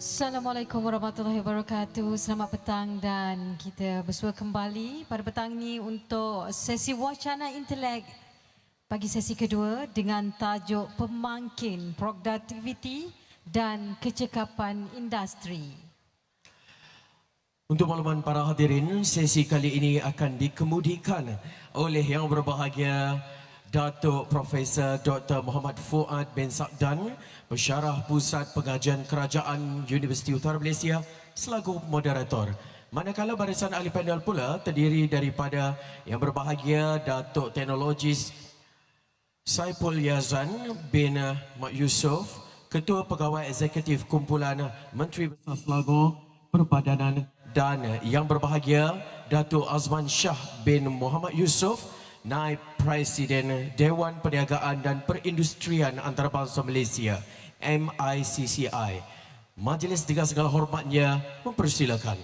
Assalamualaikum warahmatullahi wabarakatuh. Selamat petang dan kita bersua kembali pada petang ini untuk sesi wacana intelek bagi sesi kedua dengan tajuk Pemangkin Produktiviti dan Kecekapan Industri. Untuk makluman para hadirin, sesi kali ini akan dikemudikan oleh yang berbahagia Datuk Profesor Dr. Muhammad Fuad bin Sakdan, Pensyarah Pusat Pengajian Kerajaan Universiti Utara Malaysia selaku moderator. Manakala barisan ahli panel pula terdiri daripada yang berbahagia Datuk Teknologis Saipul Yazan bin Mak Yusof, Ketua Pegawai Eksekutif Kumpulan Menteri Besar Selangor Perpadanan, dan yang berbahagia Datuk Azman Shah bin Muhammad Yusof, Naib Presiden Dewan Perniagaan dan Perindustrian Antarabangsa Malaysia MICCI. Majlis dengan segala hormatnya mempersilakan.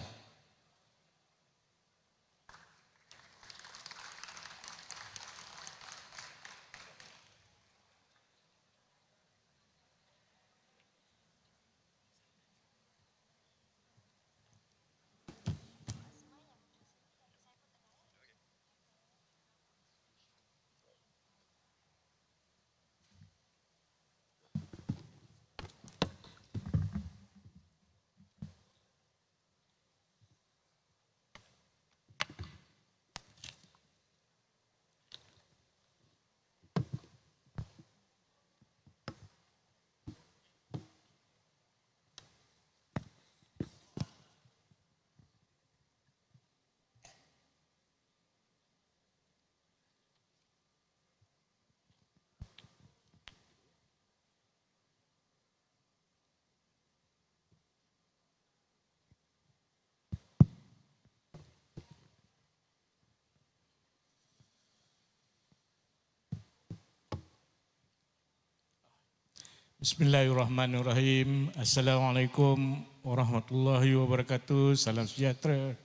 Bismillahirrahmanirrahim. Assalamualaikum warahmatullahi wabarakatuh. Salam sejahtera.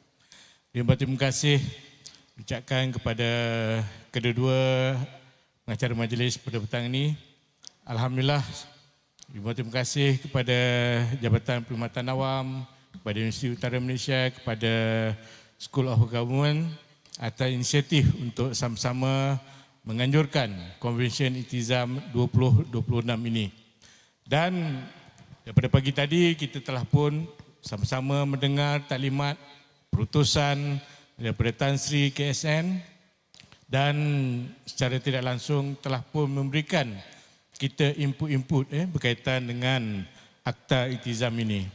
Terima kasih ucapkan kepada kedua-dua pengacara majlis pada petang ini. Alhamdulillah, terima kasih kepada Jabatan Perkhidmatan Awam, kepada Universiti Utara Malaysia, kepada School of Government atas inisiatif untuk sama-sama menganjurkan Konvensyen Iltizam 2026 ini. Dan daripada pagi tadi kita telah pun sama-sama mendengar taklimat perutusan daripada Tan Sri KSN dan secara tidak langsung telah pun memberikan kita input-input berkaitan dengan Akta Iltizam ini.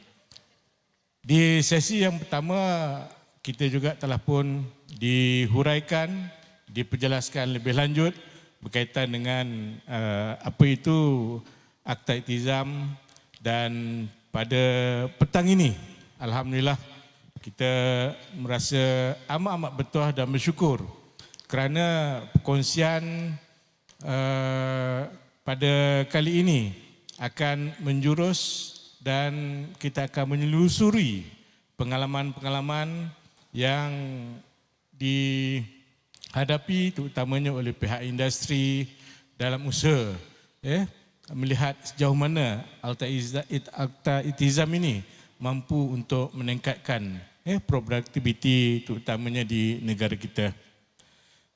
Di sesi yang pertama kita juga telah pun dihuraikan, diperjelaskan lebih lanjut berkaitan dengan apa itu Akta Iltizam, dan pada petang ini alhamdulillah kita merasa amat-amat bertuah dan bersyukur kerana perkongsian pada kali ini akan menjurus dan kita akan menelusuri pengalaman-pengalaman yang dihadapi terutamanya oleh pihak industri dalam usaha melihat sejauh mana Akta Iltizam ini mampu untuk meningkatkan produktiviti terutamanya di negara kita.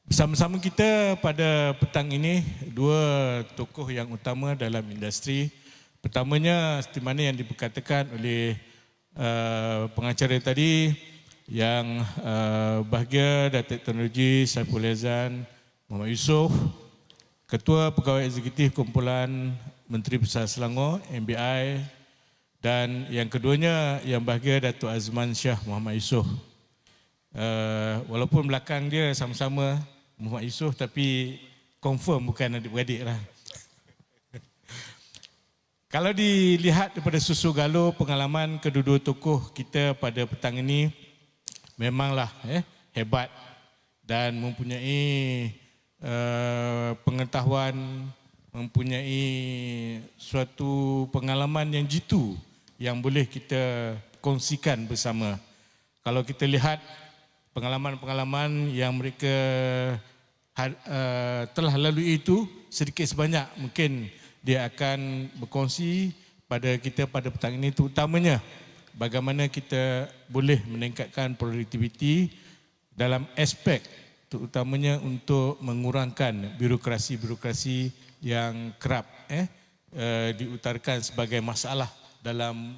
Bersama-sama kita pada petang ini dua tokoh yang utama dalam industri. Pertamanya seperti mana yang diperkatakan oleh pengacara tadi, yang bahagia Datuk Teknologi Saipul Yazan Muhammad Yusof, Ketua Pegawai Eksekutif Kumpulan Menteri Besar Selangor MBI, dan yang keduanya yang bahagia Datuk Azman Shah Muhammad Yusof. Walaupun belakang dia sama-sama Muhammad Yusof, tapi confirm bukan adik-beradik lah. Kalau dilihat daripada susu galur pengalaman kedua-dua tokoh kita pada petang ini, memanglah hebat dan mempunyai pengetahuan, mempunyai suatu pengalaman yang jitu yang boleh kita kongsikan bersama. Kalau kita lihat pengalaman-pengalaman yang mereka telah lalui itu, sedikit sebanyak mungkin dia akan berkongsi pada kita pada petang ini terutamanya bagaimana kita boleh meningkatkan produktiviti dalam aspek terutamanya untuk mengurangkan birokrasi-birokrasi yang kerap diutarakan sebagai masalah dalam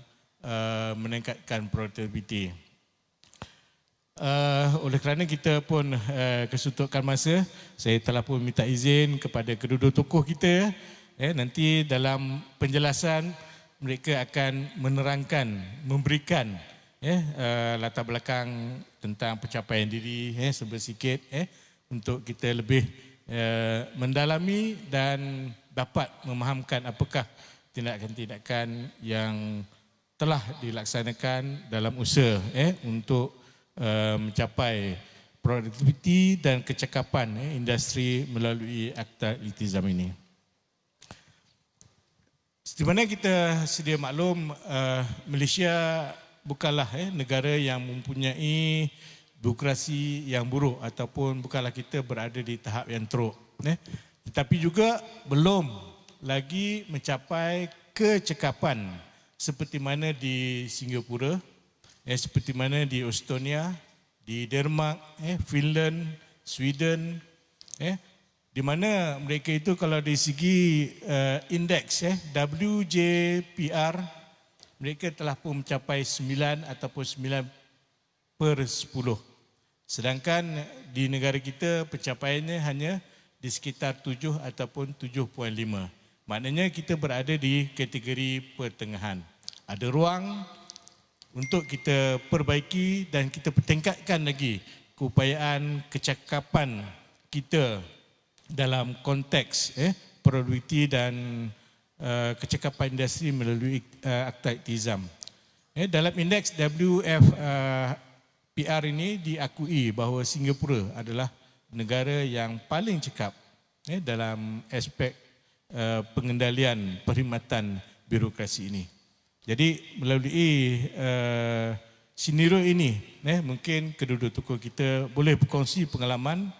meningkatkan produktiviti. Oleh kerana kita pun kesuntukan masa, saya telah pun minta izin kepada kedua-dua tokoh kita. Nanti dalam penjelasan mereka akan menerangkan, memberikan latar belakang tentang pencapaian diri sedikit untuk kita lebih mendalami dan dapat memahamkan apakah tindakan-tindakan yang telah dilaksanakan dalam usaha untuk mencapai produktiviti dan kecakapan industri melalui Akta Iltizam ini. Seperti mana kita sedia maklum, Malaysia bukanlah negara yang mempunyai birokrasi yang buruk ataupun bukanlah kita berada di tahap yang teruk. Tetapi juga belum lagi mencapai kecekapan seperti mana di Singapura, seperti mana di Estonia, di Denmark, Finland, Sweden, di mana mereka itu kalau dari segi indeks WJPR, mereka telah pun mencapai 9 ataupun 9/10. Sedangkan di negara kita pencapaiannya hanya di sekitar 7 ataupun 7.5. Maknanya kita berada di kategori pertengahan. Ada ruang untuk kita perbaiki dan kita pertingkatkan lagi keupayaan kecakapan kita dalam konteks produktiviti dan kecakapan industri melalui Akta Iltizam. Dalam indeks WFPR ini diakui bahawa Singapura adalah negara yang paling cekap dalam aspek pengendalian perkhidmatan birokrasi ini. Jadi melalui siniro ini, mungkin kedua-dua tokoh kita boleh berkongsi pengalaman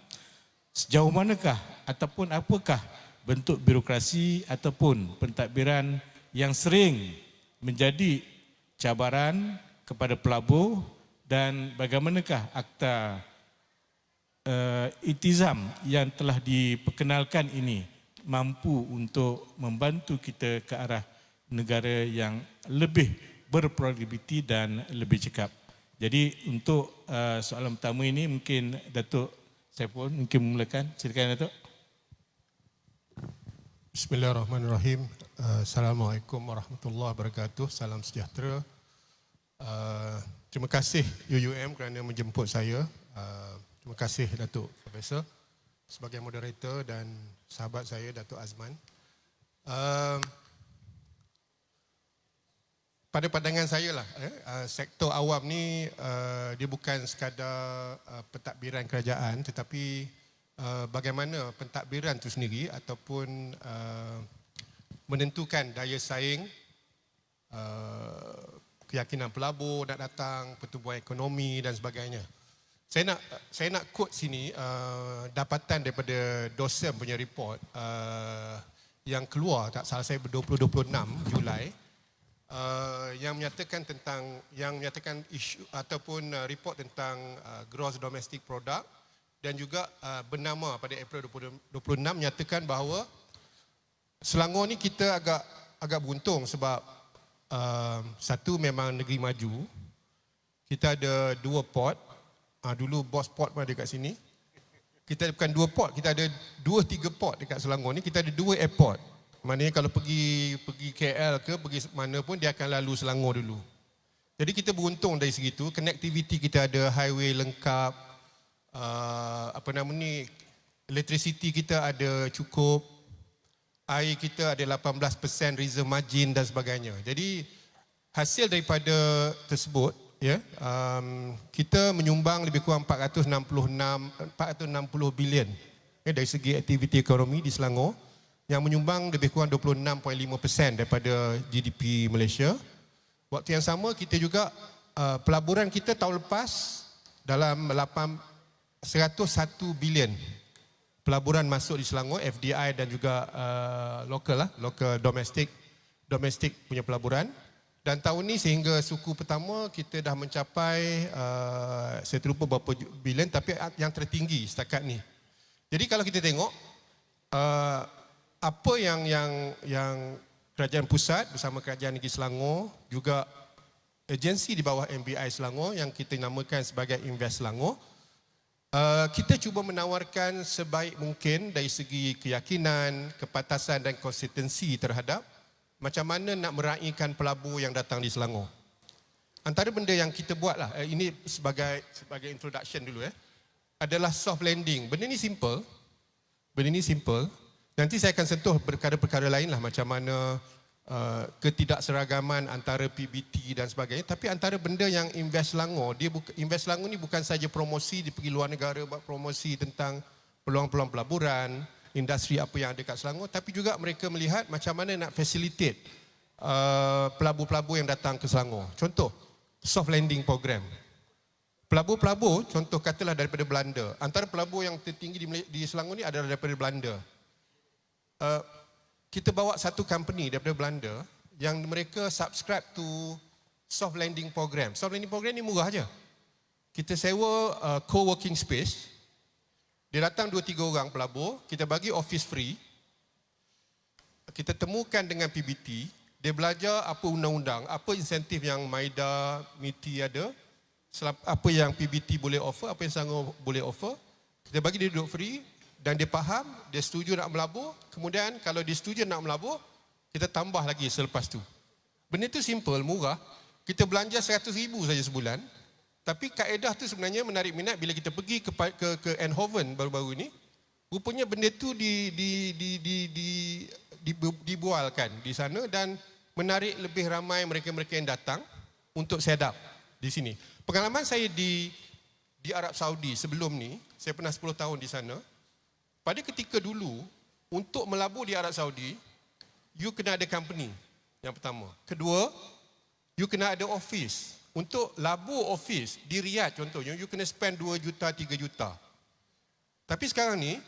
sejauh manakah ataupun apakah bentuk birokrasi ataupun pentadbiran yang sering menjadi cabaran kepada pelabur dan bagaimanakah Akta Iltizam yang telah diperkenalkan ini mampu untuk membantu kita ke arah negara yang lebih berproduktiviti dan lebih cekap. Jadi untuk soalan pertama ini mungkin Datuk Saiful mungkin memulakan. Silakan Datuk. Bismillahirrahmanirrahim. Assalamualaikum warahmatullahi wabarakatuh. Salam sejahtera. Terima kasih UUM kerana menjemput saya. Terima kasih Datuk Profesor sebagai moderator dan sahabat saya Datuk Azman. Pada pandangan saya lah, sektor awam ni dia bukan sekadar pentadbiran kerajaan, tetapi bagaimana pentadbiran itu sendiri ataupun menentukan daya saing, keyakinan pelabur nak datang, pertumbuhan ekonomi dan sebagainya. Saya nak quote sini dapatan daripada dosen punya report yang keluar tak salah saya 2026 Julai. Yang menyatakan isu ataupun report tentang gross domestic product dan juga bernama pada April 2026 menyatakan bahawa Selangor ni kita agak beruntung sebab satu memang negeri maju. Kita ada 2 port. Dulu bos port pun ada kat sini. Kita bukan 2 port, kita ada 2-3 port dekat Selangor ni. Kita ada 2 airport. Maknanya kalau pergi KL ke pergi mana pun dia akan lalu Selangor dulu. Jadi kita beruntung dari segi itu, connectivity kita ada, highway lengkap, electricity kita ada cukup, air kita ada 18% reserve margin dan sebagainya. Jadi hasil daripada tersebut, kita menyumbang lebih kurang 460 bilion dari segi aktiviti ekonomi di Selangor, yang menyumbang lebih kurang 26.5% daripada GDP Malaysia. Waktu yang sama kita juga pelaburan kita tahun lepas dalam 101 bilion pelaburan masuk di Selangor, FDI dan juga local domestic domestik punya pelaburan. Dan tahun ni sehingga suku pertama kita dah mencapai, saya terlupa berapa bilion, tapi yang tertinggi setakat ni. Jadi kalau kita tengok, apa yang Kerajaan Pusat bersama Kerajaan Negeri Selangor, juga agensi di bawah MBI Selangor yang kita namakan sebagai Invest Selangor, kita cuba menawarkan sebaik mungkin dari segi keyakinan, kepatasan dan konsistensi terhadap macam mana nak meraihkan pelabur yang datang di Selangor. Antara benda yang kita buat lah, ini sebagai introduction dulu adalah soft landing. Benda ni simple. Nanti saya akan sentuh perkara-perkara lain lah, macam mana ketidakseragaman antara PBT dan sebagainya. Tapi antara benda yang Invest Selangor, Invest Selangor ni bukan saja promosi, dia pergi luar negara buat promosi tentang peluang-peluang pelaburan, industri apa yang ada kat Selangor, tapi juga mereka melihat macam mana nak facilitate pelabur-pelabur yang datang ke Selangor. Contoh, soft landing program. Pelabur-pelabur, contoh katalah daripada Belanda. Antara pelabur yang tertinggi di Selangor ni adalah daripada Belanda. Kita bawa satu company daripada Belanda yang mereka subscribe to soft landing program. Soft landing program ni murah je. Kita sewa co-working space. Dia datang 2-3 orang pelabur, kita bagi office free, kita temukan dengan PBT, dia belajar apa undang-undang, apa insentif yang MIDA, MITI ada, apa yang PBT boleh offer, apa yang Selangor boleh offer, kita bagi dia duduk free dan dia faham, dia setuju nak melabur, kemudian kalau dia setuju nak melabur, kita tambah lagi selepas tu. Benda tu simple, murah, kita belanja 100,000 saja sebulan. Tapi kaedah tu sebenarnya menarik minat bila kita pergi ke Eindhoven baru-baru ini. Rupanya benda tu dibualkan di sana dan menarik lebih ramai mereka-mereka yang datang untuk set up di sini. Pengalaman saya di Arab Saudi sebelum ni, saya pernah 10 tahun di sana. Pada ketika dulu, untuk melabur di Arab Saudi, you kena ada company yang pertama. Kedua, you kena ada office. Untuk labur office di Riyadh contohnya, you kena spend 2 juta, 3 juta. Tapi sekarang ni,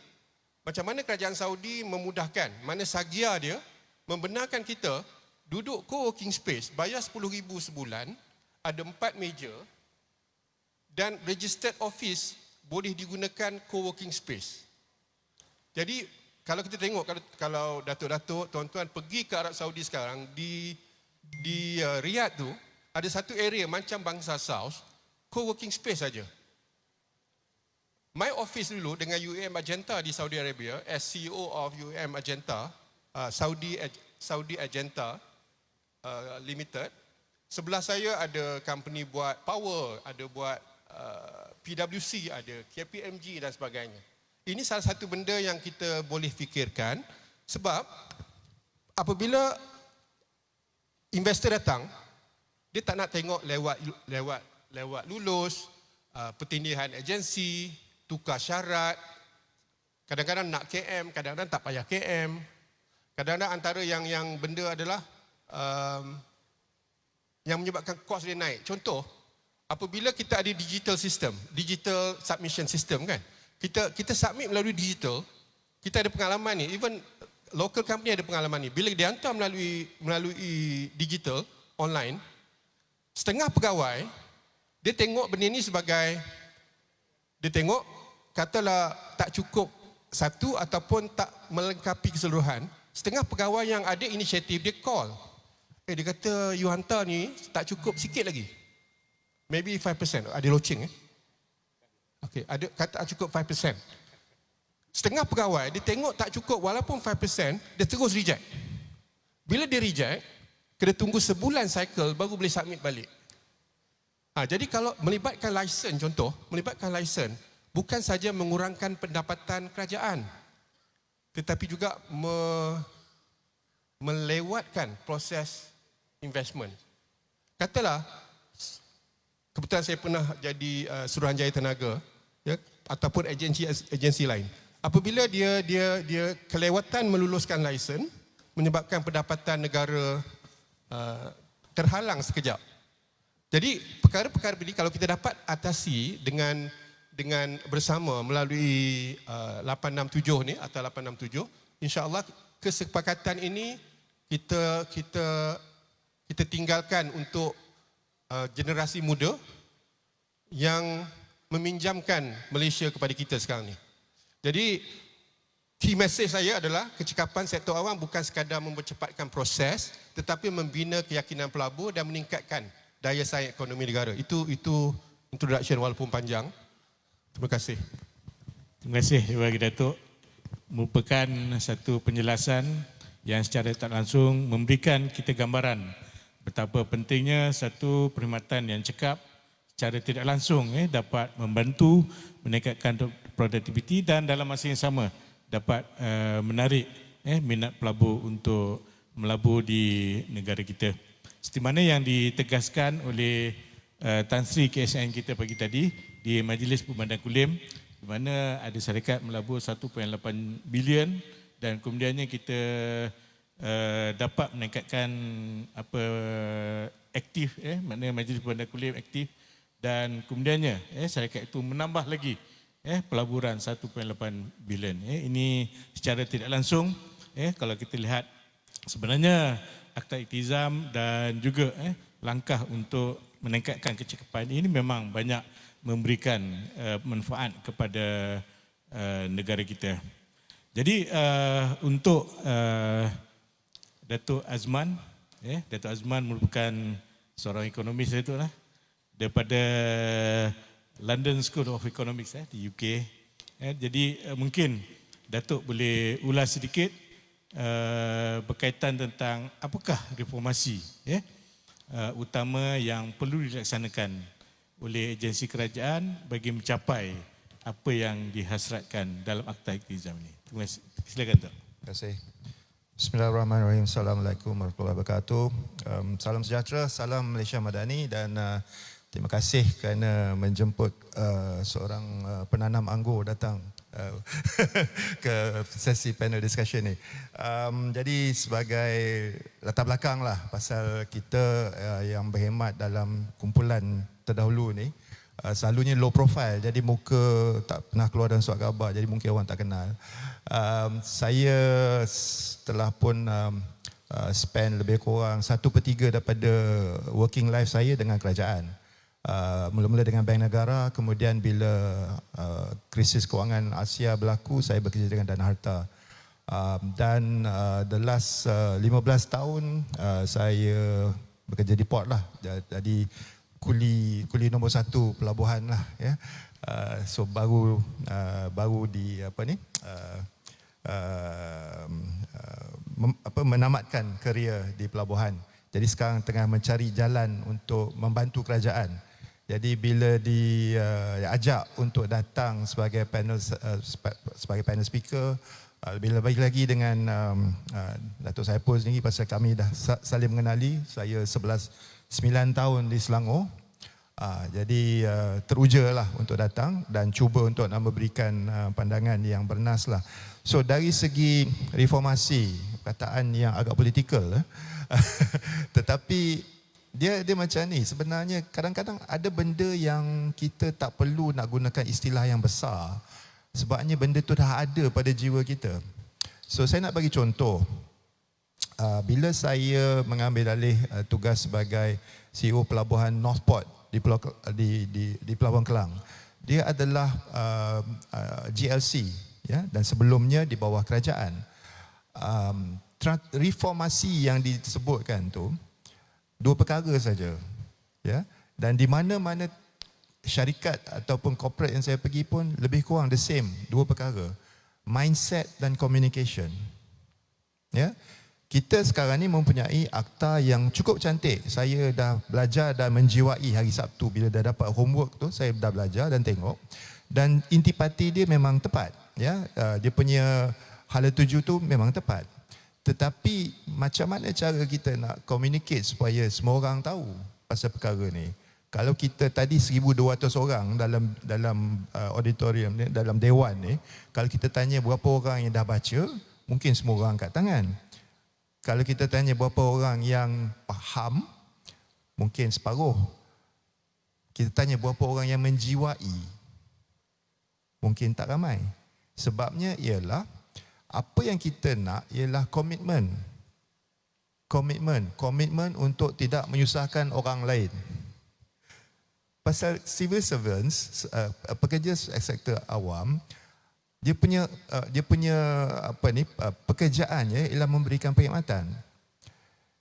macam mana kerajaan Saudi memudahkan, mana sagia dia membenarkan kita duduk co-working space, bayar 10,000 sebulan, ada 4 meja dan registered office boleh digunakan co-working space. Jadi, kalau kita tengok, kalau datuk-datuk, tuan-tuan pergi ke Arab Saudi sekarang, di Riyadh tu, ada satu area macam Bangsa South, co-working space saja. My office dulu dengan UAM Magenta di Saudi Arabia, as CEO of UAM Magenta, Saudi Agenta Limited, sebelah saya ada company buat power, ada buat PWC, ada KPMG dan sebagainya. Ini salah satu benda yang kita boleh fikirkan, sebab apabila investor datang, dia tak nak tengok lewat lulus, pertindihan agensi, tukar syarat. Kadang-kadang nak KM, kadang-kadang tak payah KM. Kadang-kadang antara yang benda adalah yang menyebabkan kos dia naik. Contoh, apabila kita ada digital system, digital submission system kan. Kita submit melalui digital, kita ada pengalaman ni, even local company ada pengalaman ni. Bila dia hantar melalui digital, online, setengah pegawai, dia tengok benda ni sebagai, dia tengok, katalah tak cukup satu ataupun tak melengkapi keseluruhan, setengah pegawai yang ada inisiatif, dia call. Dia kata, you hantar ni tak cukup, sikit lagi. Maybe 5%, ada loceng Okay, ada kata tak cukup 5%. Setengah pegawai, dia tengok tak cukup walaupun 5%, dia terus reject. Bila dia reject, kena tunggu sebulan cycle baru boleh submit balik. Jadi kalau melibatkan license, contoh, melibatkan license bukan saja mengurangkan pendapatan kerajaan, tetapi juga melewatkan proses investment. Katalah, kebetulan saya pernah jadi Suruhanjaya Tenaga, ya, ataupun agensi lain. Apabila dia kelewatan meluluskan license, menyebabkan pendapatan negara terhalang sekejap. Jadi perkara-perkara ini kalau kita dapat atasi dengan bersama melalui 867 ni atau 867, insya-Allah kesepakatan ini kita tinggalkan untuk generasi muda yang meminjamkan Malaysia kepada kita sekarang ni. Jadi key message saya adalah kecekapan sektor awam bukan sekadar mempercepatkan proses tetapi membina keyakinan pelabur dan meningkatkan daya saing ekonomi negara. Itu introduction walaupun panjang. Terima kasih. Terima kasih bagi Datuk. Merupakan satu penjelasan yang secara tak langsung memberikan kita gambaran betapa pentingnya satu perkhidmatan yang cekap secara tidak langsung dapat membantu meningkatkan produktiviti dan dalam masa yang sama dapat menarik minat pelabur untuk melabur di negara kita. Seperti mana yang ditegaskan oleh Tan Sri KSN kita pagi tadi di Majlis Pemandang Kulim, di mana ada syarikat melabur 1.8 bilion dan kemudiannya kita dapat meningkatkan aktif, maknanya Majlis Pemandang Kulim aktif dan kemudiannya syarikat itu menambah lagi pelaburan 1.8 bilion. Ini secara tidak langsung kalau kita lihat sebenarnya Akta Iktizam dan juga langkah untuk meningkatkan kecekapan ini memang banyak memberikan manfaat kepada negara kita. Jadi untuk Datuk Azman, Datuk Azman merupakan seorang ekonomis itulah daripada London School of Economics di UK. Jadi mungkin Datuk boleh ulas sedikit berkaitan tentang apakah reformasi utama yang perlu dilaksanakan oleh agensi kerajaan bagi mencapai apa yang dihasratkan dalam Akta Iktizam ini. Terima kasih. Silakan Tok. Terima kasih. Bismillahirrahmanirrahim. Assalamualaikum warahmatullahi wabarakatuh. Salam sejahtera, salam Malaysia Madani dan terima kasih kerana menjemput seorang penanam anggur datang ke sesi panel discussion ni. Jadi sebagai latar belakang lah pasal kita yang berkhidmat dalam kumpulan terdahulu ni, selalunya low profile, jadi muka tak pernah keluar dalam surat khabar, jadi mungkin orang tak kenal. Saya telah pun spend lebih kurang 1/3 daripada working life saya dengan kerajaan. Mula-mula dengan Bank Negara, kemudian bila krisis kewangan Asia berlaku, saya bekerja dengan Dana Harta. Dan the last 15 tahun saya bekerja di port lah. Jadi kuli nombor 1 pelabuhan lah ya. So baru di menamatkan kerjaya di pelabuhan. Jadi sekarang tengah mencari jalan untuk membantu kerajaan. Jadi bila diajak untuk datang sebagai panel speaker, bila bagi lagi dengan Datuk Saipul sendiri pasal kami dah saling mengenali. Saya 9 tahun di Selangor. Jadi teruja lah untuk datang dan cuba untuk memberikan pandangan yang bernas lah. So dari segi reformasi, perkataan yang agak politikal, tetapi dia macam ni. Sebenarnya kadang-kadang ada benda yang kita tak perlu nak gunakan istilah yang besar. Sebabnya benda tu dah ada pada jiwa kita. So saya nak bagi contoh. Bila saya mengambil alih tugas sebagai CEO Pelabuhan Northport di Pelabuhan Kelang, dia adalah GLC ya, dan sebelumnya di bawah kerajaan. Reformasi yang disebutkan tu 2 perkara saja ya, dan di mana-mana syarikat ataupun corporate yang saya pergi pun lebih kurang the same, 2 perkara, mindset dan communication ya. Kita sekarang ni mempunyai akta yang cukup cantik. Saya dah belajar dan menjiwai hari Sabtu bila dah dapat homework tu, saya dah belajar dan tengok, dan intipati dia memang tepat ya. Dia punya hala tuju tu memang tepat. Tetapi macam mana cara kita nak communicate supaya semua orang tahu pasal perkara ni? Kalau kita tadi 1,200 orang dalam auditorium ni, dalam dewan ni, kalau kita tanya berapa orang yang dah baca, mungkin semua orang angkat tangan. Kalau kita tanya berapa orang yang faham, mungkin separuh. Kita tanya berapa orang yang menjiwai, mungkin tak ramai. Sebabnya ialah apa yang kita nak ialah komitmen. komitmen untuk tidak menyusahkan orang lain. Pasal civil servants, pekerja sektor awam, dia punya pekerjaannya ialah memberikan perkhidmatan.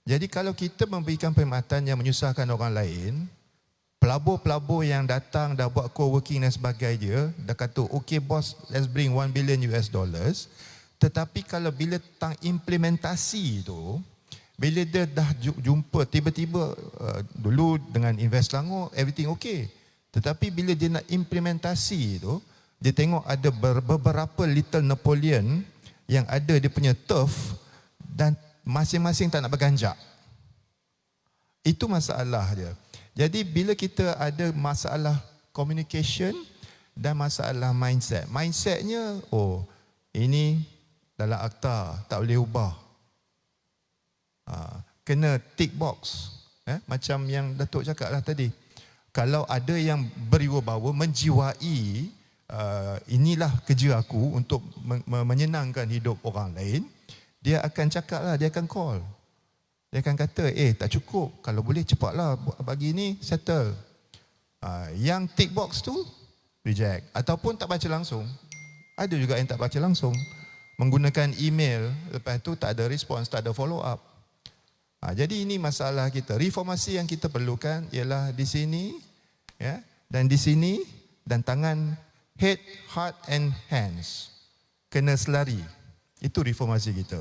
Jadi kalau kita memberikan perkhidmatan yang menyusahkan orang lain, pelabur-pelabur yang datang dah buat co-working dan sebagainya, dah kata, okay boss, let's bring $1 billion. Tetapi kalau bila tentang implementasi tu, bila dia dah jumpa tiba-tiba dulu dengan Invest Selangor, everything okay. Tetapi bila dia nak implementasi tu, dia tengok ada beberapa Little Napoleon yang ada dia punya turf dan masing-masing tak nak berganjak. Itu masalah dia. Jadi bila kita ada masalah communication dan masalah mindset. Mindsetnya, oh ini dalam akta tak boleh ubah. Kena tick box. Macam yang Datuk cakap lah tadi. Kalau ada yang berwibawa, menjiwai, inilah kerja aku untuk menyenangkan hidup orang lain, dia akan cakap lah, dia akan call. Dia akan kata, tak cukup. Kalau boleh cepatlah bagi ni settle. Yang tick box tu, reject. Ataupun tak baca langsung. Ada juga yang tak baca langsung. Menggunakan email, lepas tu tak ada response, tak ada follow up. Jadi ini masalah kita. Reformasi yang kita perlukan ialah di sini, dan di sini, dan tangan, head, heart and hands. Kena selari. Itu reformasi kita.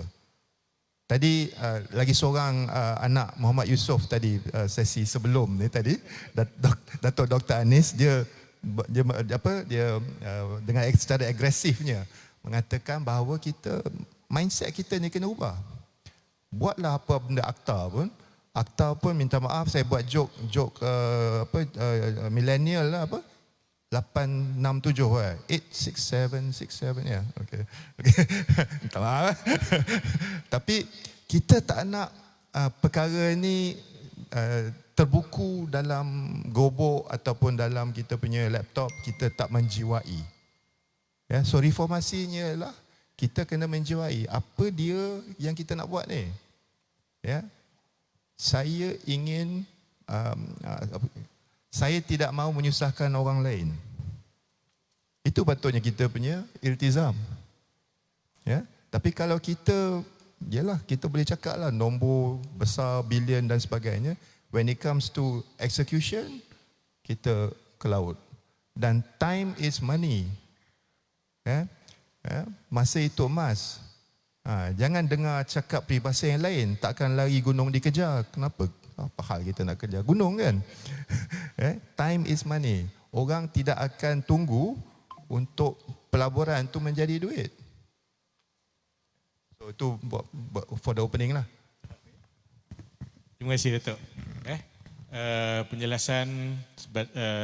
Tadi lagi seorang anak Muhammad Yusof tadi, sesi sebelum ni tadi, Datuk Dr. Anis, dia dengan secara agresifnya mengatakan bahawa mindset kita ni kena ubah. Buatlah apa benda akta pun minta maaf, saya buat joke millennial lah 867 867 ya. Okey. Minta maaf. Tapi kita tak nak perkara ni terbuku dalam gobok ataupun dalam kita punya laptop, kita tak menjiwai. So reformasinya ialah kita kena menjiwai apa dia yang kita nak buat ni. Saya ingin saya tidak mahu menyusahkan orang lain. Itu patutnya kita punya iltizam. Tapi kalau kita boleh cakap lah nombor besar, bilion dan sebagainya. When it comes to execution, kita ke laut. Dan time is money. Masa itu emas. Jangan dengar cakap peribahasa yang lain. Takkan lari gunung dikejar. Kenapa? Apa hal kita nak kejar gunung kan? Time is money. Orang tidak akan tunggu untuk pelaburan itu menjadi duit. So itu buat for the opening lah. Terima kasih Datuk. Penjelasan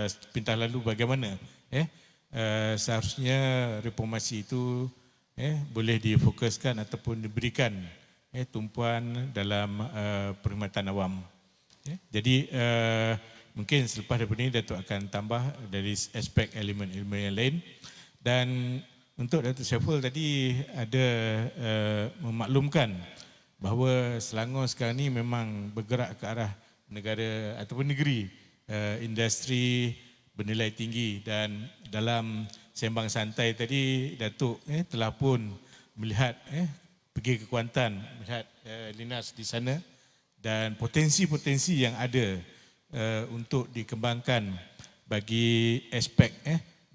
sepintas lalu bagaimana seharusnya reformasi itu boleh difokuskan ataupun diberikan tumpuan dalam perkhidmatan awam. Jadi mungkin selepas daripada ini Datuk akan tambah dari aspek elemen-elemen yang lain. Dan untuk Datuk Syaiful tadi ada memaklumkan bahawa Selangor sekarang ini memang bergerak ke arah negara ataupun negeri industri bernilai tinggi, dan dalam sembang santai tadi Datuk telah pun melihat pergi ke Kuantan, melihat Linas di sana dan potensi-potensi yang ada untuk dikembangkan bagi aspek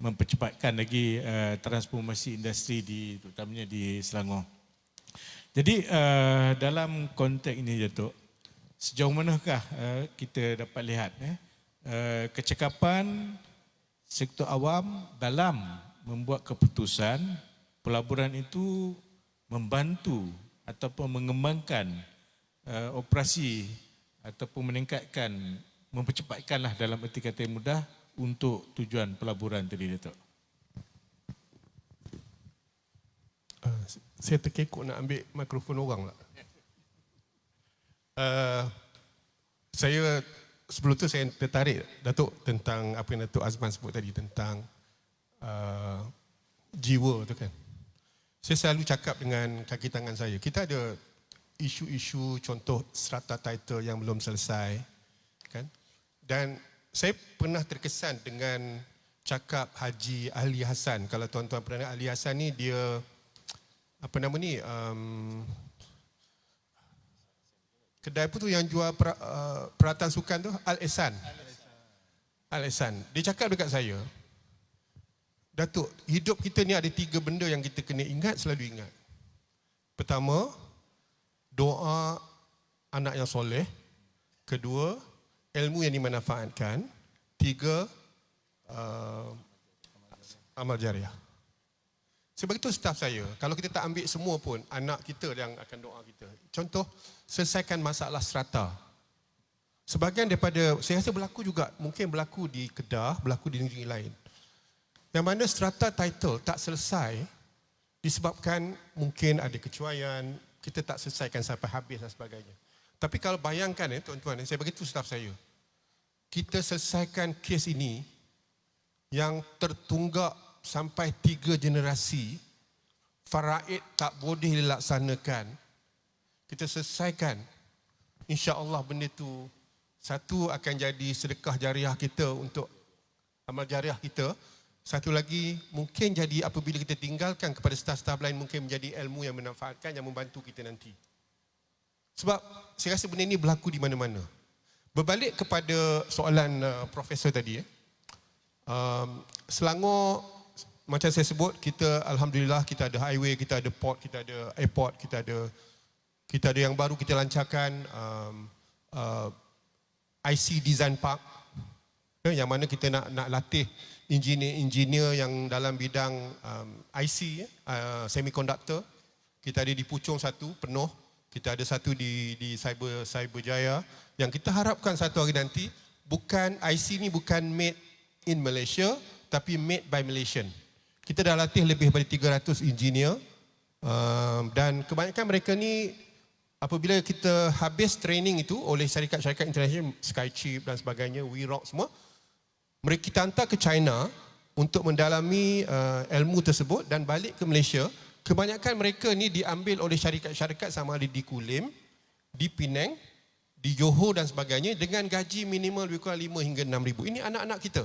mempercepatkan lagi transformasi industri terutamanya di Selangor. Jadi dalam konteks ini Datuk, sejauh manakah kita dapat lihat kecekapan sektor awam dalam membuat keputusan pelaburan itu membantu ataupun mengembangkan operasi ataupun meningkatkan, mempercepatkanlah dalam erti kata yang mudah untuk tujuan pelaburan tadi Datuk. Saya terkekok nak ambil mikrofon orang lah. Saya sebelum tu saya tertarik Datuk tentang apa yang Datuk Azman sebut tadi tentang jiwa tu kan. Saya selalu cakap dengan kaki tangan saya, kita ada isu-isu contoh strata title yang belum selesai, kan? Dan saya pernah terkesan dengan cakap Haji Ali Hassan. Kalau tuan-tuan pernah, Ali Hassan ni dia apa nama ni, kedai apa tu yang jual peralatan sukan tu, Al-Ihsan. Al-Ihsan. Dia cakap dekat saya, Datuk, hidup kita ni ada 3 benda yang kita kena ingat, selalu ingat. Pertama, doa anak yang soleh. Kedua, ilmu yang dimanfaatkan. 3, amal jariah. Sebab itu staf saya, kalau kita tak ambil semua pun, anak kita yang akan doa kita. Contoh, selesaikan masalah strata. Sebahagian daripada, saya rasa berlaku juga, mungkin berlaku di Kedah, berlaku di negeri lain. Yang mana strata title tak selesai disebabkan mungkin ada kecuaian, kita tak selesaikan sampai habis dan sebagainya. Tapi kalau bayangkan tuan-tuan, saya beritahu staf saya, kita selesaikan kes ini yang tertunggak sampai 3 generasi, faraid tak boleh dilaksanakan, kita selesaikan, insya-Allah benda tu, satu akan jadi sedekah jariah kita untuk amal jariah kita. Satu lagi mungkin jadi apabila kita tinggalkan kepada staf-staf lain, mungkin menjadi ilmu yang bermanfaatkan, yang membantu kita nanti. Sebab saya rasa benda ini berlaku di mana-mana. Berbalik kepada soalan Profesor tadi, Selangor, macam saya sebut, kita alhamdulillah kita ada highway, kita ada port, kita ada airport, kita ada yang baru kita lancarkan, IC Design Park, yang mana kita nak latih engineer yang dalam bidang IC, semiconductor. Kita ada di Puchong satu penuh, kita ada satu di Cyberjaya, yang kita harapkan satu hari nanti bukan IC ni bukan made in Malaysia tapi made by Malaysian. Kita dah latih lebih daripada 300 engineer, dan kebanyakan mereka ni apabila kita habis training itu oleh syarikat-syarikat international, Skychip dan sebagainya, WeRock semua, mereka kita hantar ke China untuk mendalami ilmu tersebut dan balik ke Malaysia. Kebanyakan mereka ni diambil oleh syarikat-syarikat sama ada di Kulim, di Penang, di Johor dan sebagainya dengan gaji minimal lebih kurang 5 hingga 6,000. Ini anak-anak kita.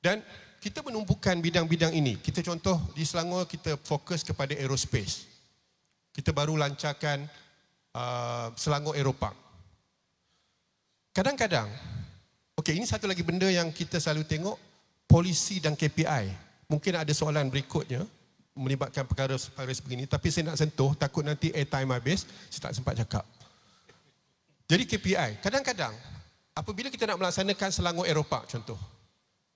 Dan kita menumpukan bidang-bidang ini. Kita contoh di Selangor kita fokus kepada aerospace. Kita baru lancarkan Selangor Aeropark. Kadang-kadang, okey, ini satu lagi benda yang kita selalu tengok, polisi dan KPI. Mungkin ada soalan berikutnya melibatkan perkara sebegini, tapi saya nak sentuh, takut nanti airtime habis, saya tak sempat cakap. Jadi KPI, kadang-kadang apabila kita nak melaksanakan Selangor Aeropark contoh,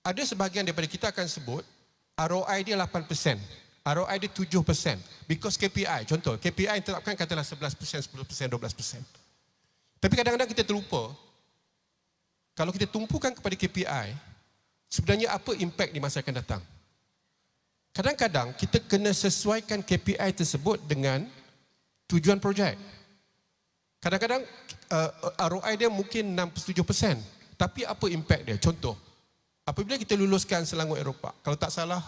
ada sebahagian daripada kita akan sebut ROI dia 8%, ROI dia 7%. Because KPI, contoh, KPI yang tetapkan katalah 11%, 10%, 12%. Tapi kadang-kadang kita terlupa, kalau kita tumpukan kepada KPI, sebenarnya apa impact di masa akan datang. Kadang-kadang kita kena sesuaikan KPI tersebut dengan tujuan projek. Kadang-kadang ROI dia mungkin 6-7%. Tapi apa impact dia? Contoh, apabila kita luluskan Selangor Aeropark, kalau tak salah,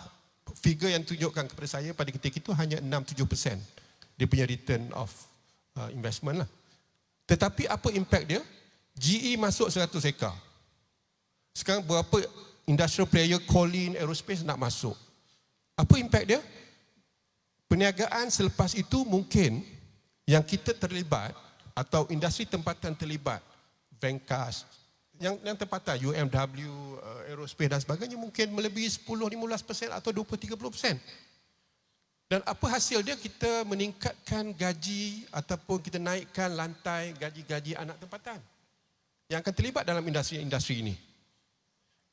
figure yang tunjukkan kepada saya pada ketika itu hanya 6-7% dia punya return of investment lah. Tetapi apa impact dia? GE masuk 100 ekar. Sekarang berapa industrial player, Colin Aerospace nak masuk. Apa impact dia? Perniagaan selepas itu mungkin yang kita terlibat atau industri tempatan terlibat, Venkas, yang tempatan UMW, Aerospace dan sebagainya mungkin melebihi 10-15% atau 20-30%. Dan apa hasil dia? Kita meningkatkan gaji ataupun kita naikkan lantai gaji-gaji anak tempatan yang akan terlibat dalam industri ini.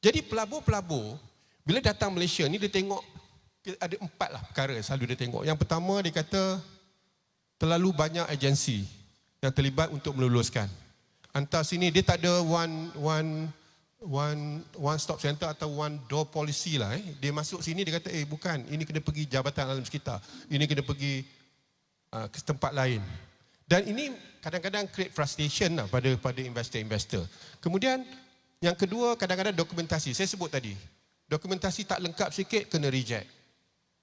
Jadi pelabur-pelabur bila datang Malaysia ni dia tengok ada 4 lah perkara selalu dia tengok. Yang pertama dia kata terlalu banyak agensi yang terlibat untuk meluluskan. Antar sini dia tak ada one stop center atau one door policy lah. Dia masuk sini dia kata bukan, ini kena pergi Jabatan Alam Sekitar, ini kena pergi ke tempat lain. Dan ini kadang-kadang create frustration lah pada investor-investor. Kemudian yang kedua, kadang-kadang dokumentasi. Saya sebut tadi, dokumentasi tak lengkap sikit kena reject.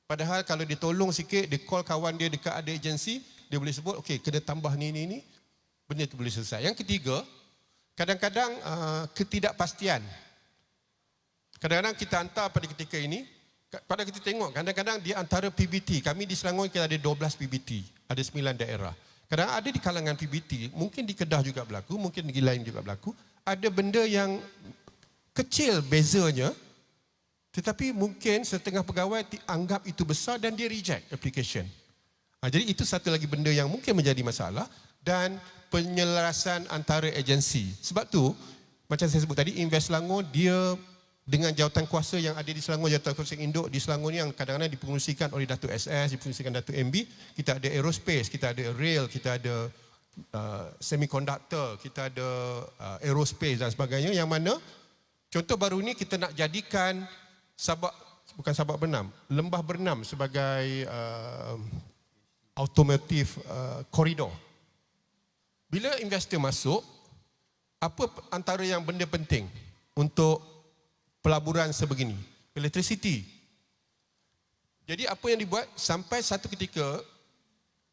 Padahal kalau dia tolong sikit, dia call kawan dia dekat ada agensi, dia boleh sebut, okey, kena tambah ni, benda itu boleh selesai. Yang ketiga, kadang-kadang ketidakpastian. Kadang-kadang kita hantar pada ketika ini, pada kita tengok, kadang-kadang di antara PBT, kami di Selangor kita ada 12 PBT, ada 9 daerah. Kadang ada di kalangan PBT, mungkin di Kedah juga berlaku, mungkin di lain juga berlaku, ada benda yang kecil bezanya, tetapi mungkin setengah pegawai anggap itu besar dan dia reject application. Jadi itu satu lagi benda yang mungkin menjadi masalah dan penyelarasan antara agensi. Sebab tu, macam saya sebut tadi, Invest Selangor dia dengan jawatan kuasa yang ada di Selangor, jawatan kuasa induk di Selangor ni yang kadang-kadang dipengerusikan oleh Datuk SS, dipengerusikan Datuk MB, kita ada aerospace, kita ada rail, kita ada semiconductor, kita ada aerospace dan sebagainya, yang mana contoh baru ni kita nak jadikan Lembah Bernam sebagai automotive corridor. Bila investor masuk, apa antara yang benda penting untuk pelaburan sebegini? Electricity. Jadi apa yang dibuat, sampai satu ketika,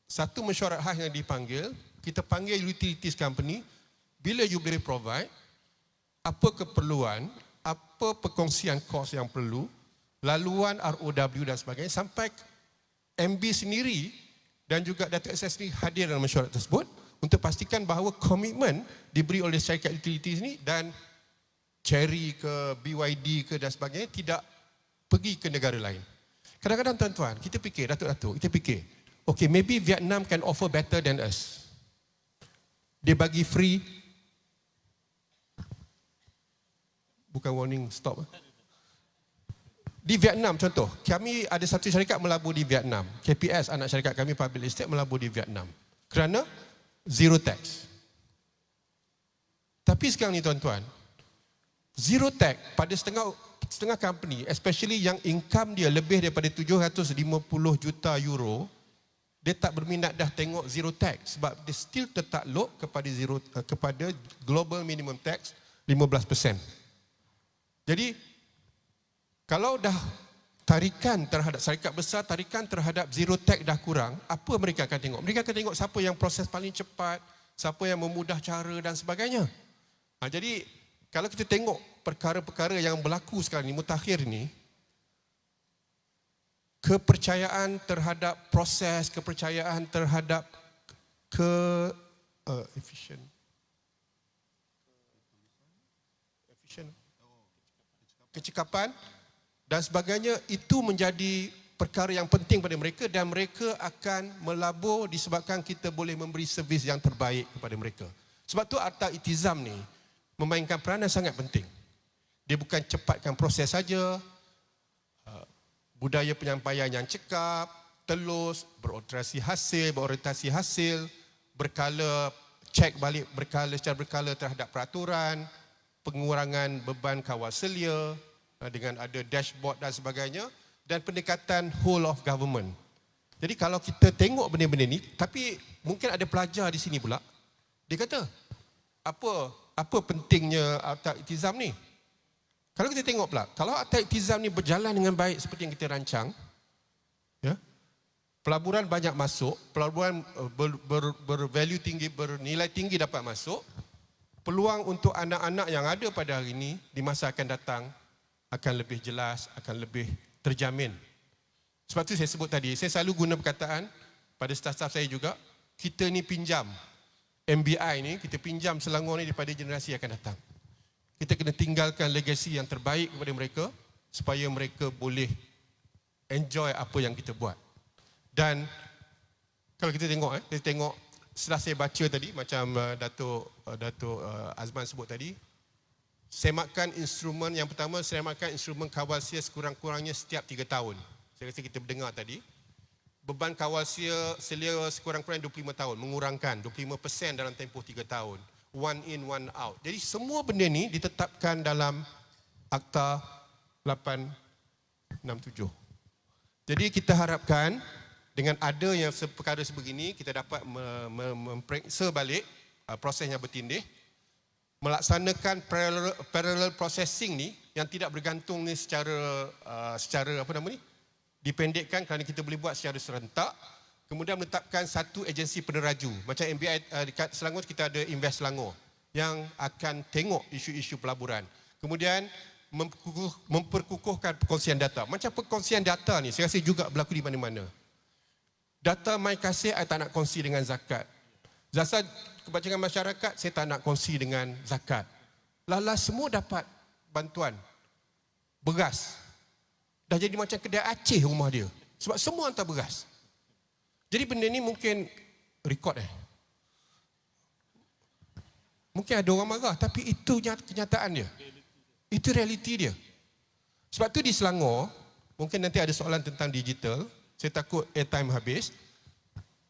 satu mesyuarat khas yang dipanggil, kita panggil utilities company, bila you boleh provide, apa keperluan, apa perkongsian kos yang perlu, laluan ROW dan sebagainya, sampai MB sendiri dan juga Datuk SS sendiri hadir dalam mesyuarat tersebut untuk pastikan bahawa komitmen diberi oleh syarikat utilities ni dan Cherry ke BYD ke dan sebagainya tidak pergi ke negara lain. Kadang-kadang tuan-tuan, kita fikir, Datuk-Datuk, kita fikir, okay, maybe Vietnam can offer better than us. Dia bagi free, bukan warning, stop. Di Vietnam contoh, kami ada satu syarikat melabur di Vietnam. KPS, anak syarikat kami Public Estate melabur di Vietnam. Kerana zero tax. Tapi sekarang ni tuan-tuan, zero tax pada setengah company, especially yang income dia lebih daripada 750 juta euro, dia tak berminat dah tengok zero tax sebab dia still tertakluk kepada global minimum tax 15%. Jadi kalau dah tarikan terhadap syarikat besar, tarikan terhadap zero tax dah kurang, apa mereka akan tengok? Mereka akan tengok siapa yang proses paling cepat, siapa yang memudah cara dan sebagainya. Jadi kalau kita tengok perkara-perkara yang berlaku sekarang ni, mutakhir ni, kepercayaan terhadap proses, kepercayaan terhadap kecekapan dan sebagainya, itu menjadi perkara yang penting pada mereka dan mereka akan melabur disebabkan kita boleh memberi servis yang terbaik kepada mereka. Sebab tu Akta Itizam ni memainkan peranan sangat penting. Dia bukan cepatkan proses saja, budaya penyampaian yang cekap, telus, berorientasi hasil, berkala, cek balik secara berkala terhadap peraturan, pengurangan beban kawal selia dengan ada dashboard dan sebagainya, dan pendekatan whole of government. Jadi kalau kita tengok benda-benda ni, tapi mungkin ada pelajar di sini pula, dia kata, apa pentingnya Akta Itizam ni? Kalau kita tengok pula, kalau Akta Itizam ni berjalan dengan baik seperti yang kita rancang, ya, pelaburan banyak masuk, pelaburan bervalue tinggi, bernilai tinggi dapat masuk, peluang untuk anak-anak yang ada pada hari ini di masa akan datang akan lebih jelas, akan lebih terjamin. Sebab tu saya sebut tadi, saya selalu guna perkataan pada staf-staf saya juga, kita ni pinjam MBI ni, kita pinjam Selangor ni daripada generasi yang akan datang. Kita kena tinggalkan legasi yang terbaik kepada mereka supaya mereka boleh enjoy apa yang kita buat. Dan kalau kita tengok, setelah saya baca tadi, macam Datuk Azman sebut tadi, semakan instrumen, yang pertama semakan instrumen kawal sia sekurang-kurangnya setiap 3 tahun. Saya rasa kita mendengar tadi. Beban kawal selia sekurang-kurangnya 25 tahun, mengurangkan 25% dalam tempoh 3 tahun. One in, one out. Jadi semua benda ni ditetapkan dalam Akta 867. Jadi kita harapkan dengan ada yang perkara sebegini, kita dapat memperiksa balik prosesnya bertindih, melaksanakan parallel processing ni yang tidak bergantung ni secara dipendekkan kerana kita boleh buat secara serentak. kemudian menetapkan satu agensi peneraju. Macam MBI dekat Selangor kita ada Invest Selangor yang akan tengok isu-isu pelaburan. Kemudian memperkukuhkan perkongsian data. Macam perkongsian data ni saya rasa juga berlaku di mana-mana. Data My Kasih saya tak nak kongsi dengan zakat. Jasa kebajikan masyarakat saya tak nak kongsi dengan zakat. Lala semua dapat bantuan beras. Dah jadi macam kedai Aceh rumah dia. Sebab semua hantar beras. Jadi benda ni mungkin rekod Mungkin ada orang marah, tapi itu kenyataan dia. Itu realiti dia. Sebab tu di Selangor, mungkin nanti ada soalan tentang digital. Saya takut airtime habis.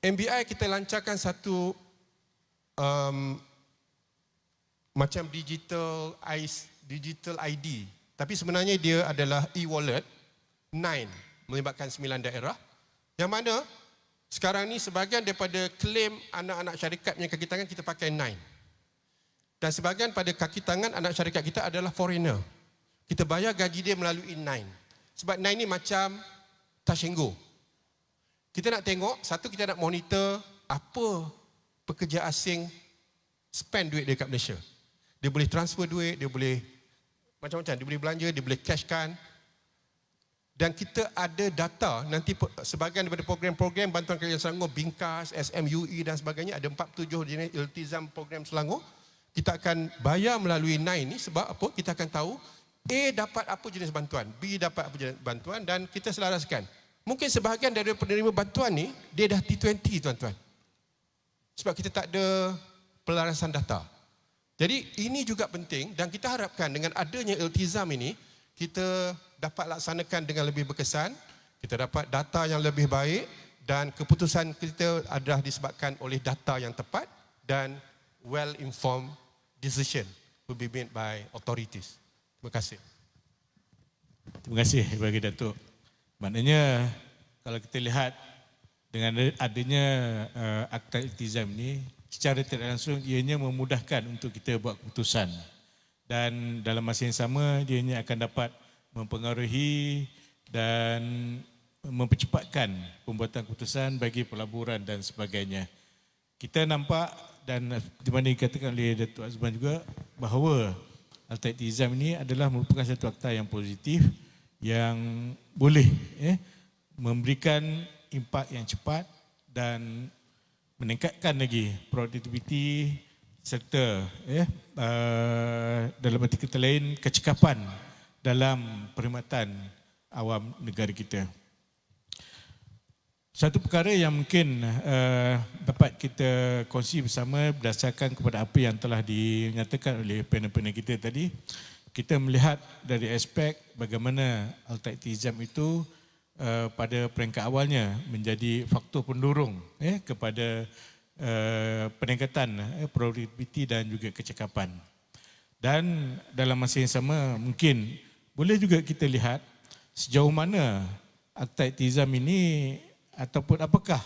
MBI kita lancarkan satu macam digital ID. Tapi sebenarnya dia adalah e-wallet 9 melibatkan 9 daerah. Yang mana sekarang ni sebahagian daripada klaim anak-anak syarikat yang kaki tangan kita pakai 9. Dan sebahagian pada kaki tangan anak syarikat kita adalah foreigner. Kita bayar gaji dia melalui 9. Sebab 9 ni macam touch and go. Kita nak tengok, satu kita nak monitor apa pekerja asing spend duit dia kat Malaysia. Dia boleh transfer duit, dia boleh macam-macam, dia boleh belanja, dia boleh cashkan. Dan kita ada data, nanti sebahagian daripada program-program bantuan kerajaan Selangor, Bingkas, SMUE dan sebagainya, ada 47 jenis iltizam program Selangor. Kita akan bayar melalui 9 ni sebab apa? Kita akan tahu A dapat apa jenis bantuan, B dapat apa jenis bantuan dan kita selaraskan. Mungkin sebahagian dari penerima bantuan ni, dia dah T20 tuan-tuan. Sebab kita tak ada pelarasan data. Jadi ini juga penting dan kita harapkan dengan adanya iltizam ini, kita dapat laksanakan dengan lebih berkesan, kita dapat data yang lebih baik dan keputusan kita adalah disebabkan oleh data yang tepat dan well-informed decision will be made by authorities. Terima kasih. Terima kasih bagi Datuk. Maknanya kalau kita lihat dengan adanya akta iltizam ini, secara tidak langsung ianya memudahkan untuk kita buat keputusan. Dan dalam masa yang sama, ianya akan dapat mempengaruhi dan mempercepatkan pembuatan keputusan bagi pelaburan dan sebagainya. Kita nampak dan di mana dikatakan oleh Datuk Azman juga bahawa akta iltizam ini adalah merupakan satu akta yang positif yang boleh memberikan impak yang cepat dan meningkatkan lagi produktiviti serta dalam arti kata lain kecekapan dalam perkhidmatan awam negara kita. Satu perkara yang mungkin dapat kita kongsi bersama berdasarkan kepada apa yang telah dinyatakan oleh panel-panel kita tadi, kita melihat dari aspek bagaimana akta iltizam itu pada peringkat awalnya menjadi faktor pendorong kepada peningkatan produktiviti dan juga kecekapan. Dan dalam masa yang sama mungkin boleh juga kita lihat sejauh mana akta iltizam ini ataupun apakah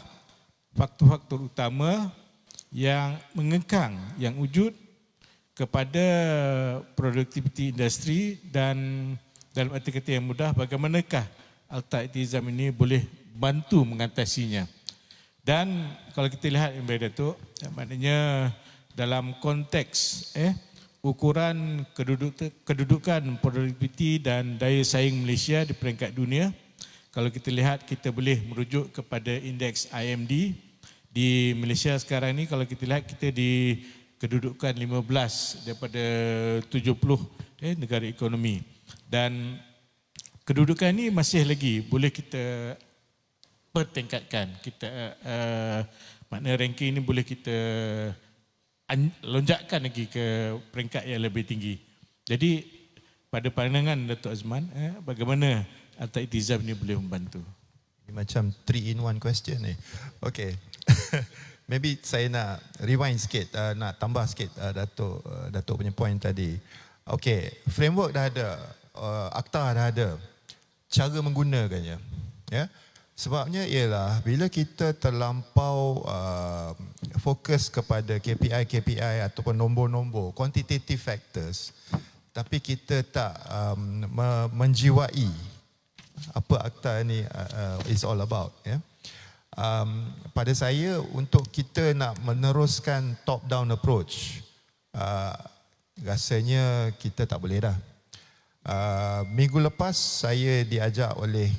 faktor-faktor utama yang mengekang, yang wujud kepada produktiviti industri dan dalam arti kata yang mudah bagaimanakah akta iltizam ini boleh bantu mengatasinya. Dan kalau kita lihat yang baik Datuk, maknanya dalam konteks ukuran kedudukan produktiviti dan daya saing Malaysia di peringkat dunia, kalau kita lihat kita boleh merujuk kepada indeks IMD di Malaysia sekarang ni. Kalau kita lihat kita di kedudukan 15 daripada 70 negara ekonomi dan kedudukan ini masih lagi boleh kita pertingkatkan. Kita makna ranking ini boleh kita lonjakkan lagi ke peringkat yang lebih tinggi. Jadi pada pandangan Datuk Azman, bagaimana akta iltizam ini boleh membantu? Ini macam 3-in-1 question ni. Okay. Maybe saya nak rewind sikit, nak tambah sikit Datuk punya point tadi. Okay, framework dah ada, akta dah ada, cara menggunakannya. Ya? Sebabnya ialah bila kita terlampau fokus kepada KPI ataupun nombor-nombor, quantitative factors, tapi kita tak menjiwai apa akta ni is all about. Ya? pada saya untuk kita nak meneruskan top down approach, rasanya kita tak boleh dah. Minggu lepas saya diajak oleh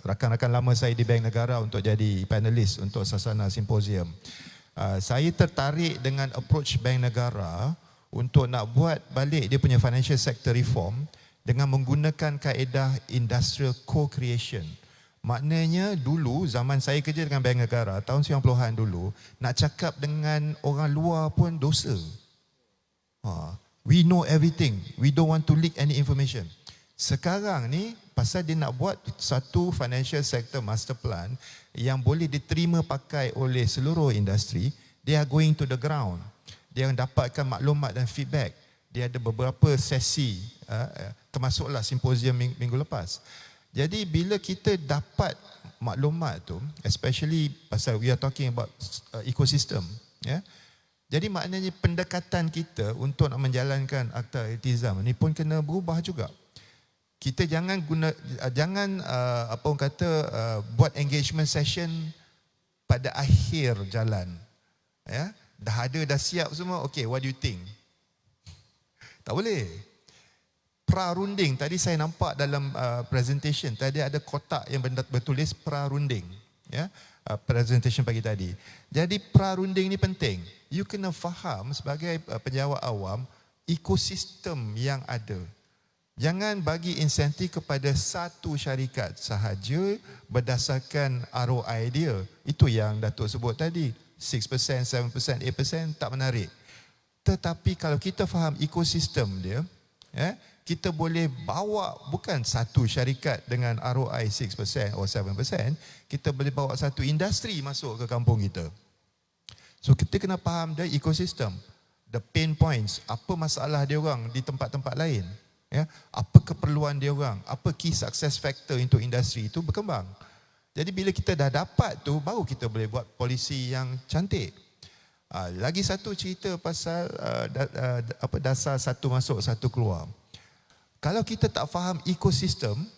rakan-rakan lama saya di Bank Negara untuk jadi panelis untuk sasana simposium. Saya tertarik dengan approach Bank Negara untuk nak buat balik dia punya financial sector reform dengan menggunakan kaedah industrial co-creation. Maknanya dulu zaman saya kerja dengan Bank Negara tahun 90-an dulu, nak cakap dengan orang luar pun dosa. We know everything. We don't want to leak any information. Sekarang ni pasal dia nak buat satu financial sector master plan yang boleh diterima pakai oleh seluruh industri, they are going to the ground. Dia dapatkan maklumat dan feedback. Dia ada beberapa sesi, termasuklah simposium minggu lepas. Jadi bila kita dapat maklumat tu, especially pasal we are talking about ecosystem, ya. Jadi maknanya pendekatan kita untuk nak menjalankan Akta Iltizam ni pun kena berubah juga. Kita jangan buat engagement session pada akhir jalan. Ya, dah siap semua. Okay, what do you think? Tak boleh. Pra-runding, tadi saya nampak dalam presentation, tadi ada kotak yang bertulis pra-runding. Ya, presentation pagi tadi. Jadi pra-runding ni penting. You kena faham sebagai penjawat awam ekosistem yang ada. Jangan bagi insentif kepada satu syarikat sahaja berdasarkan ROI dia. Itu yang Datuk sebut tadi. 6%, 7%, 8% tak menarik. Tetapi kalau kita faham ekosistem dia, kita boleh bawa bukan satu syarikat dengan ROI 6% atau 7%, kita boleh bawa satu industri masuk ke kampung kita. So kita kena faham the ekosistem, the pain points, apa masalah dia orang di tempat-tempat lain, ya, apa keperluan dia orang, apa key success factor untuk industri itu berkembang. Jadi bila kita dah dapat tu, baru kita boleh buat polisi yang cantik. Lagi satu cerita pasal dasar satu masuk satu keluar. Kalau kita tak faham ekosistem,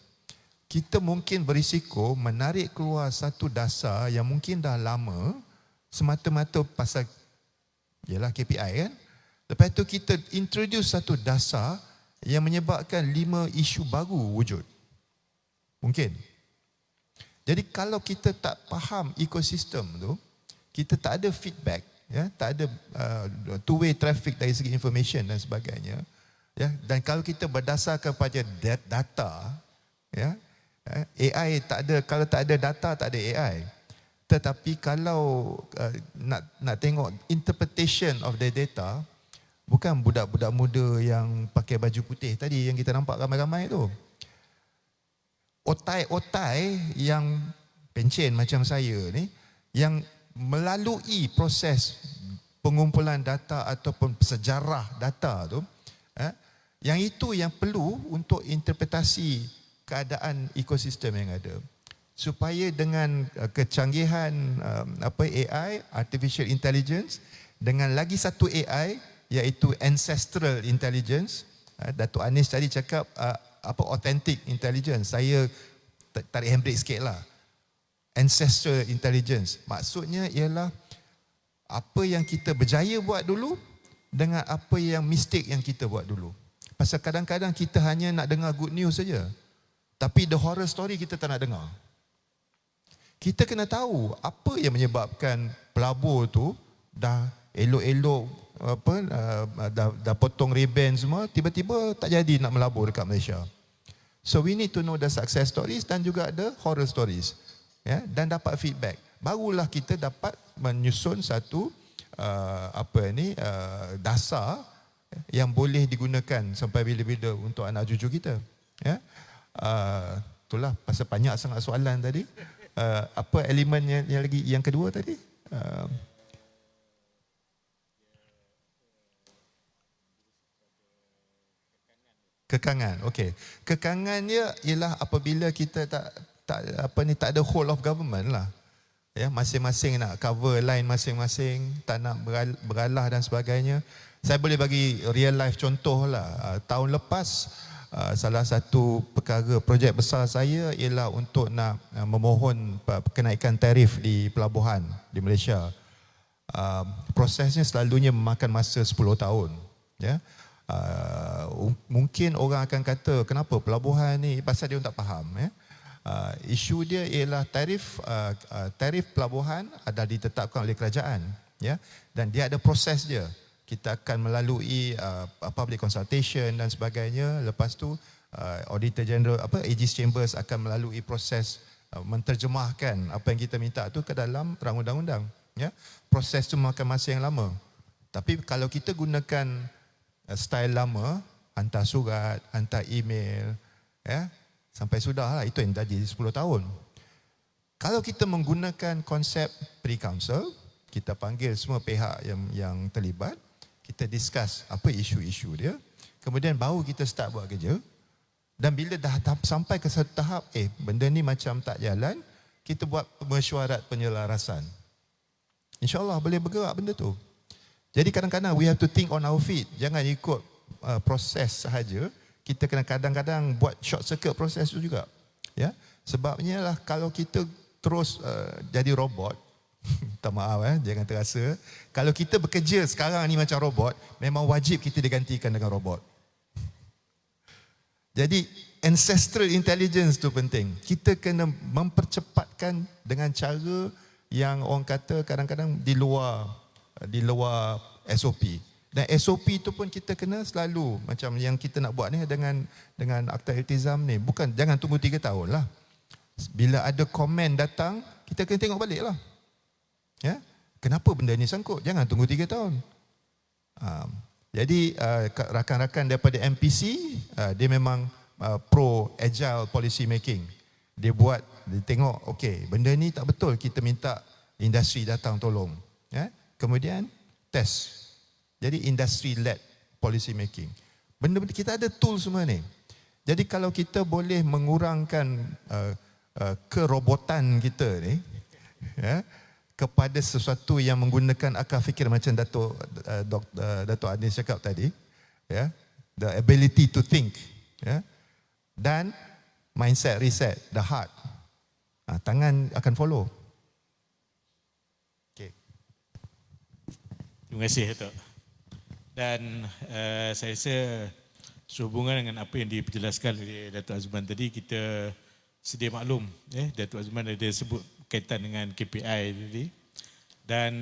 kita mungkin berisiko menarik keluar satu dasar yang mungkin dah lama semata-mata pasal ialah KPI kan. Lepas tu kita introduce satu dasar yang menyebabkan 5 isu baru wujud. Mungkin. Jadi kalau kita tak faham ekosistem tu, kita tak ada feedback, ya, tak ada two-way traffic dari segi information dan sebagainya. Ya, dan kalau kita berdasarkan pada data, ya, AI tak ada, kalau tak ada data tak ada AI. Tetapi kalau nak tengok interpretation of the data, bukan budak-budak muda yang pakai baju putih tadi yang kita nampak ramai-ramai tu. Otai-otai yang pencen macam saya ni, yang melalui proses pengumpulan data ataupun sejarah data tu, yang itu yang perlu untuk interpretasi keadaan ekosistem yang ada. Supaya dengan kecanggihan AI, artificial intelligence, dengan lagi satu AI iaitu ancestral intelligence, Datuk Anis tadi cakap authentic intelligence. Saya tarik handbrake sikit lah. Ancestral intelligence maksudnya ialah apa yang kita berjaya buat dulu dengan apa yang mistake yang kita buat dulu. Pasal kadang-kadang kita hanya nak dengar good news saja, tapi the horror story kita tak nak dengar. Kita kena tahu apa yang menyebabkan pelabur tu dah elok-elok dah potong ribbon semua, tiba-tiba tak jadi nak melabur dekat Malaysia. So we need to know the success stories dan juga the horror stories, ya, dan dapat feedback. Barulah kita dapat menyusun satu dasar yang boleh digunakan sampai bila-bila untuk anak cucu kita, ya. Itulah pasal banyak sangat soalan tadi. Apa elemen yang kedua tadi? Kekangan. Okey. Kekangannya ialah apabila kita tak ada whole of government lah. Ya, masing-masing nak cover line masing-masing, tak nak beralah dan sebagainya. Saya boleh bagi real life contoh lah. Tahun lepas salah satu perkara projek besar saya ialah untuk nak memohon kenaikan tarif di pelabuhan di Malaysia. Prosesnya selalunya memakan masa 10 tahun. Ya. Mungkin orang akan kata kenapa pelabuhan ni, pasal dia tak faham. Ya. Isu dia ialah tarif pelabuhan adalah ditetapkan oleh kerajaan. Ya. Dan dia ada proses dia. Kita akan melalui public consultation dan sebagainya. Lepas tu Auditor General Aegis Chambers akan melalui proses menterjemahkan apa yang kita minta tu ke dalam rang undang-undang. Ya, proses tu memakan masa yang lama. Tapi kalau kita gunakan style lama, hantar surat, hantar email, ya, sampai sudahlah, itu yang dah jadi 10 tahun. Kalau kita menggunakan konsep pre-council, kita panggil semua pihak yang terlibat, kita discuss apa isu-isu dia, kemudian baru kita start buat kerja. Dan bila dah sampai ke satu tahap, benda ni macam tak jalan, kita buat mesyuarat penyelarasan. InsyaAllah boleh bergerak benda tu. Jadi kadang-kadang we have to think on our feet. Jangan ikut proses sahaja. Kita kena kadang-kadang buat short circuit proses tu juga. Ya, sebabnya lah kalau kita terus jadi robot, tak maaf jangan terasa. Kalau kita bekerja sekarang ni macam robot, memang wajib kita digantikan dengan robot. Jadi ancestral intelligence tu penting. Kita kena mempercepatkan dengan cara yang orang kata kadang-kadang di luar SOP. Dan SOP tu pun kita kena selalu macam yang kita nak buat ni dengan Akta Iltizam ni. Bukan, jangan tunggu 3 tahun lah. Bila ada komen datang, kita kena tengok balik lah. Ya, kenapa benda ni sangkut? Jangan tunggu 3 tahun. Jadi rakan-rakan daripada MPC, dia memang pro agile policy making. Dia tengok, okey, benda ni tak betul, kita minta industri datang tolong. Ya? Kemudian test. Jadi industry led policy making. Benda-benda kita ada tool semua ni. Jadi kalau kita boleh mengurangkan kerobotan kita ni, ya, kepada sesuatu yang menggunakan akal fikir macam Dato' Adil cakap tadi, ya, the ability to think, ya, dan mindset reset, the heart, tangan akan follow. Okay. Terima kasih Dato'. Dan saya rasa sehubungan dengan apa yang diperjelaskan oleh Dato' Azman tadi, kita sedia maklum, Dato' Azman ada sebut kaitan dengan KPI tadi, dan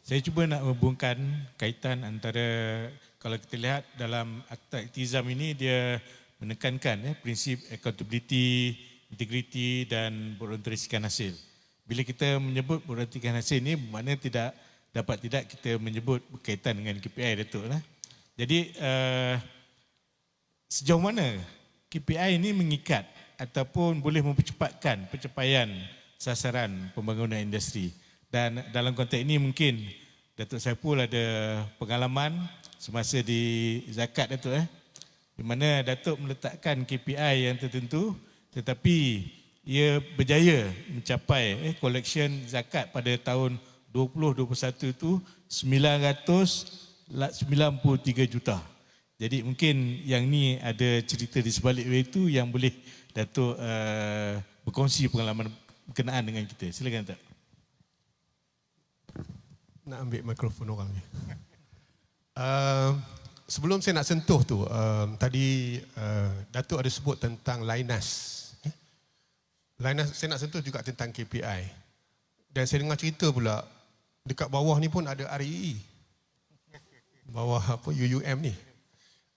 saya cuba nak menghubungkan kaitan antara, kalau kita lihat dalam Akta Iltizam ini, dia menekankan prinsip accountability, integriti dan berorientasikan hasil. Bila kita menyebut berorientasikan hasil ini, bermakna tidak kita menyebut berkaitan dengan KPI, Datuk lah. Jadi sejauh mana KPI ini mengikat ataupun boleh mempercepatkan pencapaian sasaran pembangunan industri. Dan dalam konteks ini mungkin Datuk Saiful ada pengalaman semasa di Zakat, Datuk, di mana Datuk meletakkan KPI yang tertentu, tetapi ia berjaya mencapai collection zakat pada tahun 2021 itu 993 juta. Jadi mungkin yang ni ada cerita di sebalik itu yang boleh Datuk berkongsi pengalaman berkenaan dengan kita. Silakan, Datuk. Nak ambil mikrofon orang ni. Sebelum saya nak sentuh tu, tadi Datuk ada sebut tentang Lainas. Lainas, saya nak sentuh juga tentang KPI. Dan saya dengar cerita pula, dekat bawah ni pun ada REE. Bawah UUM ni.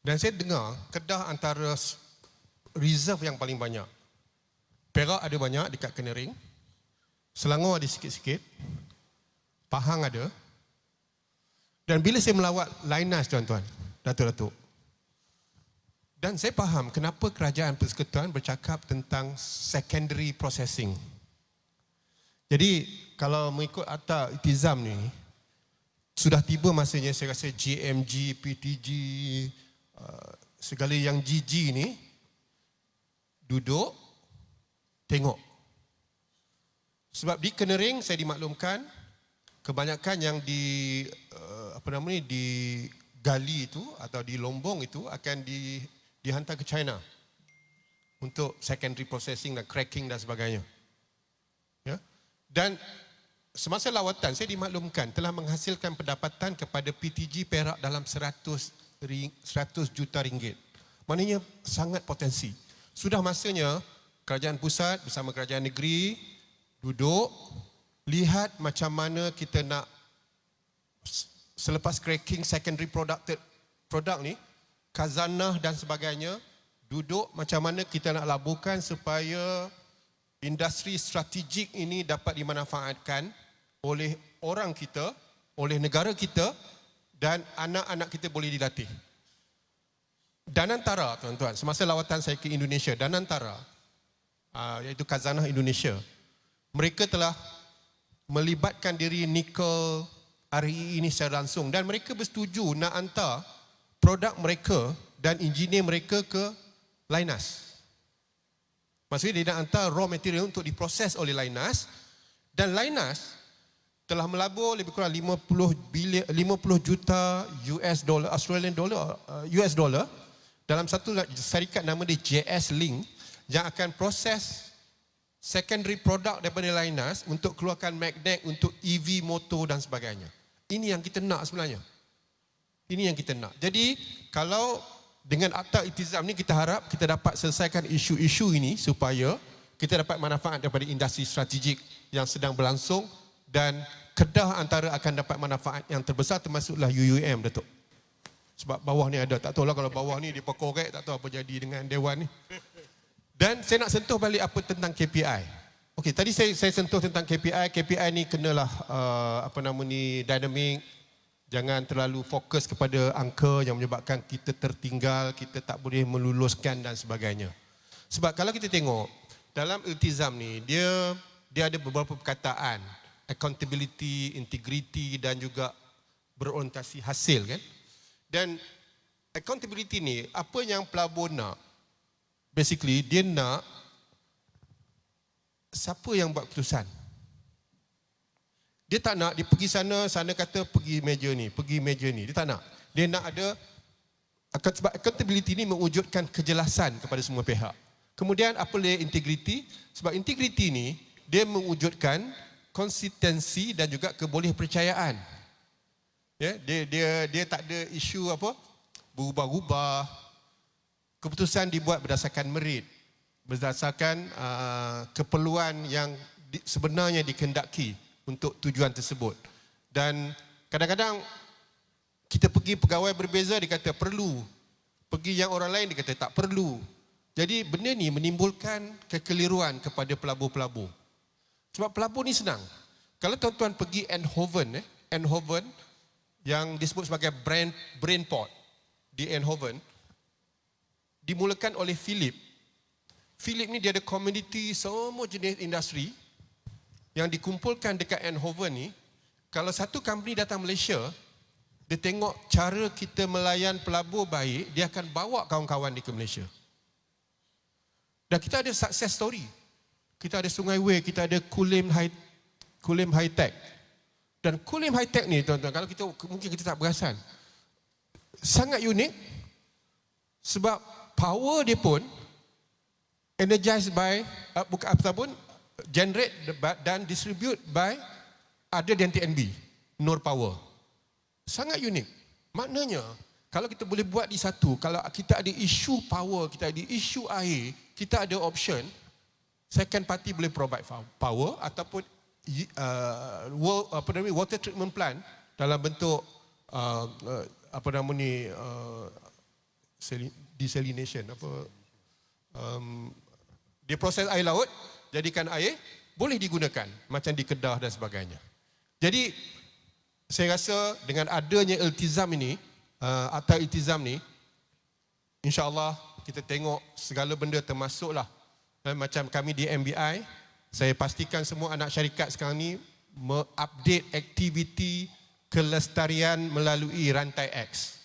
Dan saya dengar Kedah antara reserve yang paling banyak. Perak ada banyak dekat Kenering. Selangor ada sikit-sikit. Pahang ada. Dan bila saya melawat Lainas, tuan-tuan, Datuk-Datuk, dan saya faham kenapa Kerajaan Persekutuan bercakap tentang secondary processing. Jadi kalau mengikut Akta Iltizam ni, sudah tiba masanya saya rasa GMG, PTG, segala yang GG ni duduk tengok. Sebab di Kenering saya dimaklumkan kebanyakan yang digali itu atau di Lombong itu akan dihantar ke China untuk secondary processing dan cracking dan sebagainya. Ya. Dan semasa lawatan saya dimaklumkan telah menghasilkan pendapatan kepada PTG Perak dalam 100 juta ringgit. Maknanya sangat potensi. Sudah masanya kerajaan pusat bersama kerajaan negeri duduk, lihat macam mana kita nak selepas cracking secondary product ni, khazanah dan sebagainya, duduk macam mana kita nak laburkan supaya industri strategik ini dapat dimanfaatkan oleh orang kita, oleh negara kita dan anak-anak kita boleh dilatih. Danantara, tuan-tuan, semasa lawatan saya ke Indonesia, Danantara, iaitu Khazanah Indonesia, mereka telah melibatkan diri nikel REE ini secara langsung dan mereka bersetuju nak hantar produk mereka dan engineer mereka ke Lynas. Maksudnya dia nak hantar raw material untuk diproses oleh Lynas dan Lynas telah melabur lebih kurang 50 juta US dollar dalam satu syarikat nama dia JS Link yang akan proses secondary product daripada Lynas untuk keluarkan magnet untuk EV motor dan sebagainya. Ini yang kita nak sebenarnya. Ini yang kita nak. Jadi kalau dengan Akta Iltizam ni kita harap kita dapat selesaikan isu-isu ini supaya kita dapat manfaat daripada industri strategik yang sedang berlangsung dan Kedah antara akan dapat manfaat yang terbesar termasuklah UUM, Datuk. Sebab bawah ni ada, tak tahu lah kalau bawah ni dia korek, tak tahu apa jadi dengan Dewan ni. Dan saya nak sentuh balik apa tentang KPI. Okey, tadi saya sentuh tentang KPI. KPI ni kenalah dynamic. Jangan terlalu fokus kepada angka yang menyebabkan kita tertinggal, kita tak boleh meluluskan dan sebagainya. Sebab kalau kita tengok dalam iltizam ni dia ada beberapa perkataan, accountability, integrity dan juga berorientasi hasil kan. Dan accountability ni apa yang pelabur nak? Basically dia nak siapa yang buat keputusan. Dia tak nak dia pergi sana kata pergi meja ni, pergi meja ni. Dia tak nak. Dia nak ada sebab accountability ni mewujudkan kejelasan kepada semua pihak. Kemudian apa dia integrity? Sebab integrity ni dia mewujudkan konsistensi dan juga kebolehpercayaan. Ya, dia tak ada isu apa berubah-ubah. Keputusan dibuat berdasarkan merit, berdasarkan keperluan yang sebenarnya dikehendaki untuk tujuan tersebut. Dan kadang-kadang kita pergi pegawai berbeza, dia kata perlu. Pergi yang orang lain, dia kata tak perlu. Jadi benda ni menimbulkan kekeliruan kepada pelabur-pelabur. Sebab pelabur ni senang. Kalau tuan-tuan pergi Eindhoven yang disebut sebagai Brainport di Eindhoven, dimulakan oleh Philip. Philip ni dia ada community semua jenis industri yang dikumpulkan dekat Eindhoven ni. Kalau satu company datang Malaysia, dia tengok cara kita melayan pelabur baik, dia akan bawa kawan-kawan dia ke Malaysia. Dan kita ada success story. Kita ada Sungai Way, kita ada Kulim High Tech. Dan Kulim High Tech ni tuan-tuan, kalau kita mungkin kita tak perasan, sangat unik sebab power dia pun energized by generate dan distribute by other than TNB, Nur Power. Sangat unik. Maknanya kalau kita boleh buat di satu, kalau kita ada isu power, kita ada isu air, kita ada option, second party boleh provide power ataupun water treatment plant dalam bentuk desalination, dia proses air laut, jadikan air boleh digunakan macam di Kedah dan sebagainya. Jadi saya rasa dengan adanya iltizam ini, Akta Iltizam ni, insya-Allah kita tengok segala benda termasuklah macam kami di MBI, saya pastikan semua anak syarikat sekarang ni mengupdate aktiviti kelestarian melalui rantai X.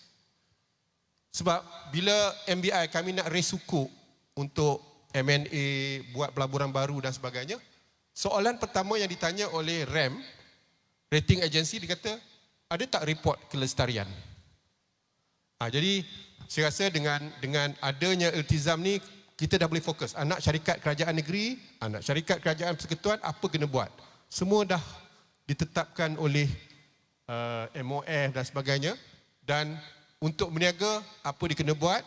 Sebab bila MBI kami nak raise sukuk untuk M&A, buat pelaburan baru dan sebagainya, soalan pertama yang ditanya oleh RAM, rating agency, dia kata, ada tak report kelestarian? Jadi saya rasa dengan adanya iltizam ni kita dah boleh fokus. Anak syarikat kerajaan negeri, anak syarikat kerajaan persekutuan, apa kena buat. Semua dah ditetapkan oleh MOF dan sebagainya. Dan untuk berniaga, apa dia kena buat.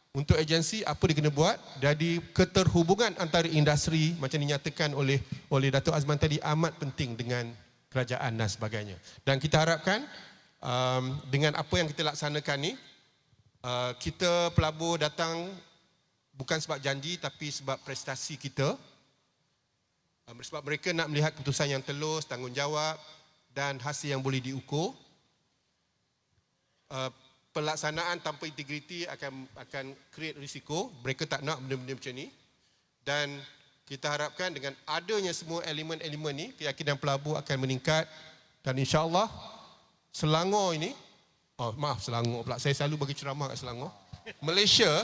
Untuk agensi, apa dia kena buat. Jadi keterhubungan antara industri macam dinyatakan oleh Datuk Azman tadi amat penting dengan kerajaan dan sebagainya. Dan kita harapkan dengan apa yang kita laksanakan ni, kita pelabur datang bukan sebab janji tapi sebab prestasi kita. Sebab mereka nak melihat keputusan yang telus, tanggungjawab dan hasil yang boleh diukur. Pelaksanaan tanpa integriti akan create risiko. Mereka tak nak benda-benda macam ni. Dan kita harapkan dengan adanya semua elemen-elemen ni, keyakinan pelabur akan meningkat. Dan insya-Allah Selangor ini, Selangor pula. Saya selalu bagi ceramah kat Selangor. Malaysia,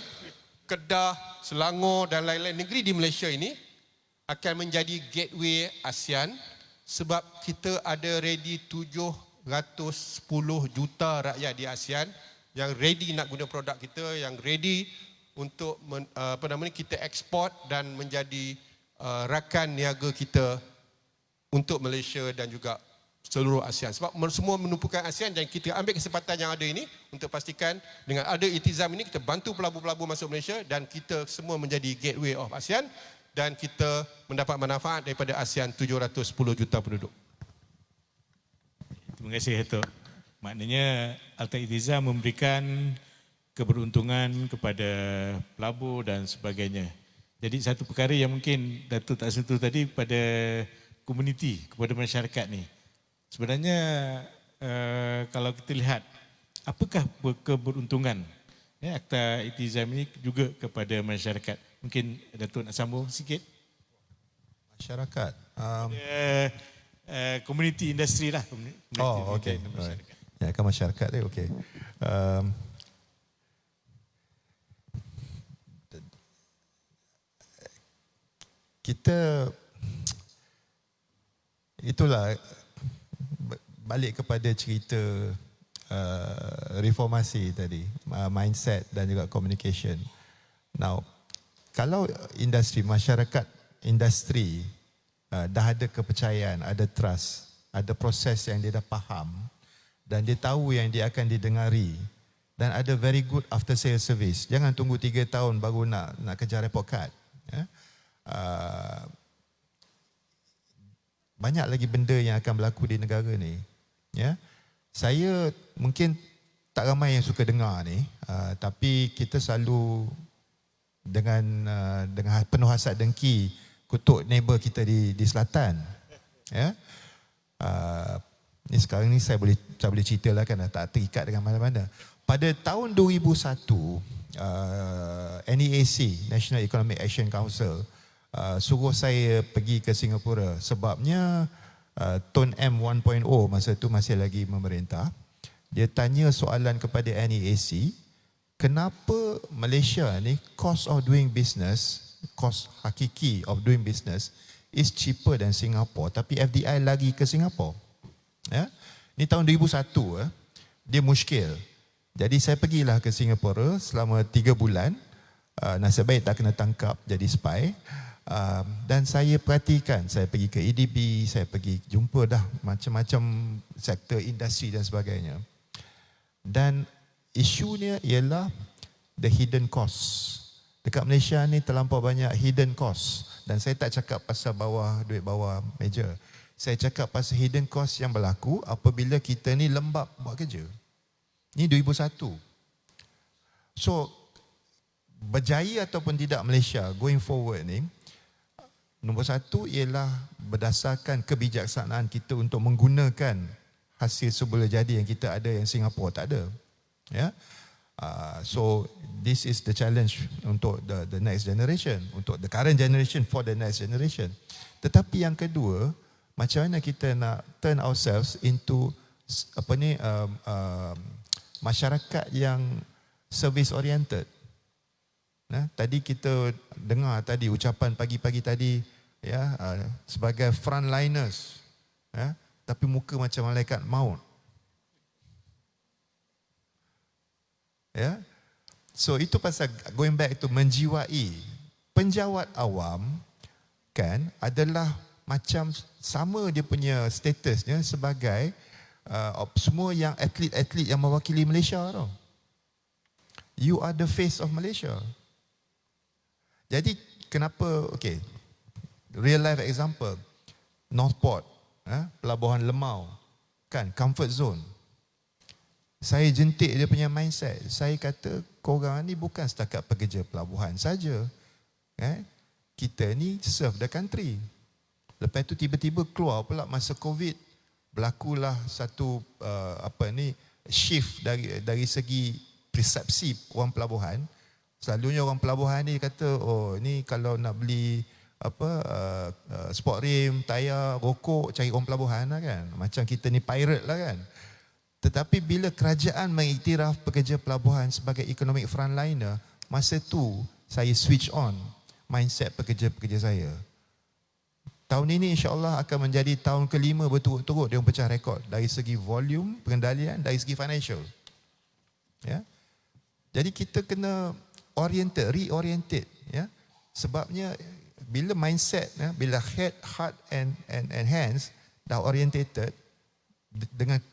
Kedah, Selangor dan lain-lain negeri di Malaysia ini akan menjadi gateway ASEAN sebab kita ada ready 710 juta rakyat di ASEAN yang ready nak guna produk kita, yang ready untuk kita ekspor dan menjadi rakan niaga kita untuk Malaysia dan juga seluruh ASEAN. Sebab semua menumpukan ASEAN dan kita ambil kesempatan yang ada ini untuk pastikan dengan ada iltizam ini kita bantu pelabur-pelabur masuk Malaysia dan kita semua menjadi gateway of ASEAN dan kita mendapat manfaat daripada ASEAN 710 juta penduduk. Terima kasih Datuk. Maknanya Alta Iltizam memberikan keberuntungan kepada pelabur dan sebagainya. Jadi satu perkara yang mungkin Datuk tak sentuh tadi pada komuniti, kepada masyarakat ni. Sebenarnya kalau kita lihat apakah keberuntungan Akta Iltizam ini juga kepada masyarakat. Mungkin Datuk nak sambung sikit. Masyarakat. Komuniti industri lah. Okey. Ya, kan masyarakat dia okey. Kita itulah balik kepada cerita reformasi tadi, mindset dan juga communication. Now, kalau industri, masyarakat industri dah ada kepercayaan, ada trust, ada proses yang dia dah faham dan dia tahu yang dia akan didengari dan ada very good after sale service. Jangan tunggu 3 tahun baru nak kejar report card. Ya. Banyak lagi benda yang akan berlaku di negara ni. Ya, saya mungkin tak ramai yang suka dengar ni, tapi kita selalu dengan penuh hasad dengki kutuk neighbor kita di selatan. Ya, ni sekarang ni saya boleh ceritalah kan, tak terikat dengan mana-mana. Pada tahun 2001, NEAC, National Economic Action Council, suruh saya pergi ke Singapura sebabnya Tun M 1.0 masa tu masih lagi memerintah. Dia tanya soalan kepada NEAC, kenapa Malaysia ni cost of doing business, cost hakiki of doing business is cheaper than Singapore, tapi FDI lagi ke Singapore. Ya? Ni tahun 2001, dia muskil. Jadi saya pergilah ke Singapura selama 3 bulan. Nasib baik tak kena tangkap jadi spy. Dan saya perhatikan, saya pergi ke EDB, saya pergi jumpa dah macam-macam sektor industri dan sebagainya. Dan isunya ialah the hidden cost. Dekat Malaysia ni terlampau banyak hidden cost. Dan saya tak cakap pasal duit bawah meja. Saya cakap pasal hidden cost yang berlaku apabila kita ni lembab buat kerja. Ni 2001. So, berjaya ataupun tidak Malaysia going forward ni, nombor 1 ialah berdasarkan kebijaksanaan kita untuk menggunakan hasil semula jadi yang kita ada yang Singapura tak ada. Ya. So this is the challenge untuk the next generation, untuk the current generation for the next generation. Tetapi yang kedua, macam mana kita nak turn ourselves into masyarakat yang service oriented. Nah, tadi kita dengar tadi ucapan pagi-pagi tadi, ya, sebagai frontliners, ya, tapi muka macam malaikat maut. Ya, So itu pasal going back to menjiwai. Penjawat awam kan adalah macam sama dia punya statusnya sebagai semua yang atlet-atlet yang mewakili Malaysia tau. You are the face of Malaysia. Jadi kenapa, okay, real life example, Northport, Pelabuhan Lemau, kan, comfort zone. Saya jentik dia punya mindset. Saya kata, korang ni bukan setakat pekerja pelabuhan saja. Kita ni serve the country. Lepas tu tiba-tiba keluar pula masa COVID, berlakulah satu shift dari segi persepsi orang pelabuhan. Selalunya orang pelabuhan ni kata, oh ni kalau nak beli sport rim, tayar, rokok, cari orang pelabuhan lah kan. Macam kita ni pirate lah kan. Tetapi bila kerajaan mengiktiraf pekerja pelabuhan sebagai economic frontliner, masa tu saya switch on mindset pekerja-pekerja saya. Tahun ini insya-Allah akan menjadi tahun kelima berturut-turut dia pecah rekod dari segi volume pengendalian, dari segi financial. Ya. Jadi kita kena reoriented ya. Sebabnya bila mindset bila head, heart and hands dah orientated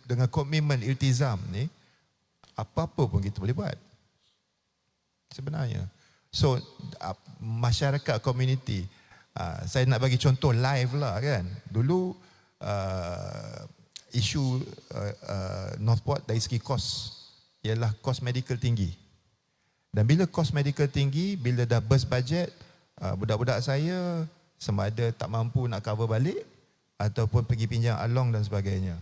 dengan komitmen iltizam ni, apa-apa pun kita boleh buat. Sebenarnya. So masyarakat community, saya nak bagi contoh live lah kan. Dulu isu Northport dari segi kos ialah kos medical tinggi. Dan bila kos medical tinggi, bila dah burst budget, budak-budak saya sama ada tak mampu nak cover balik ataupun pergi pinjam along dan sebagainya.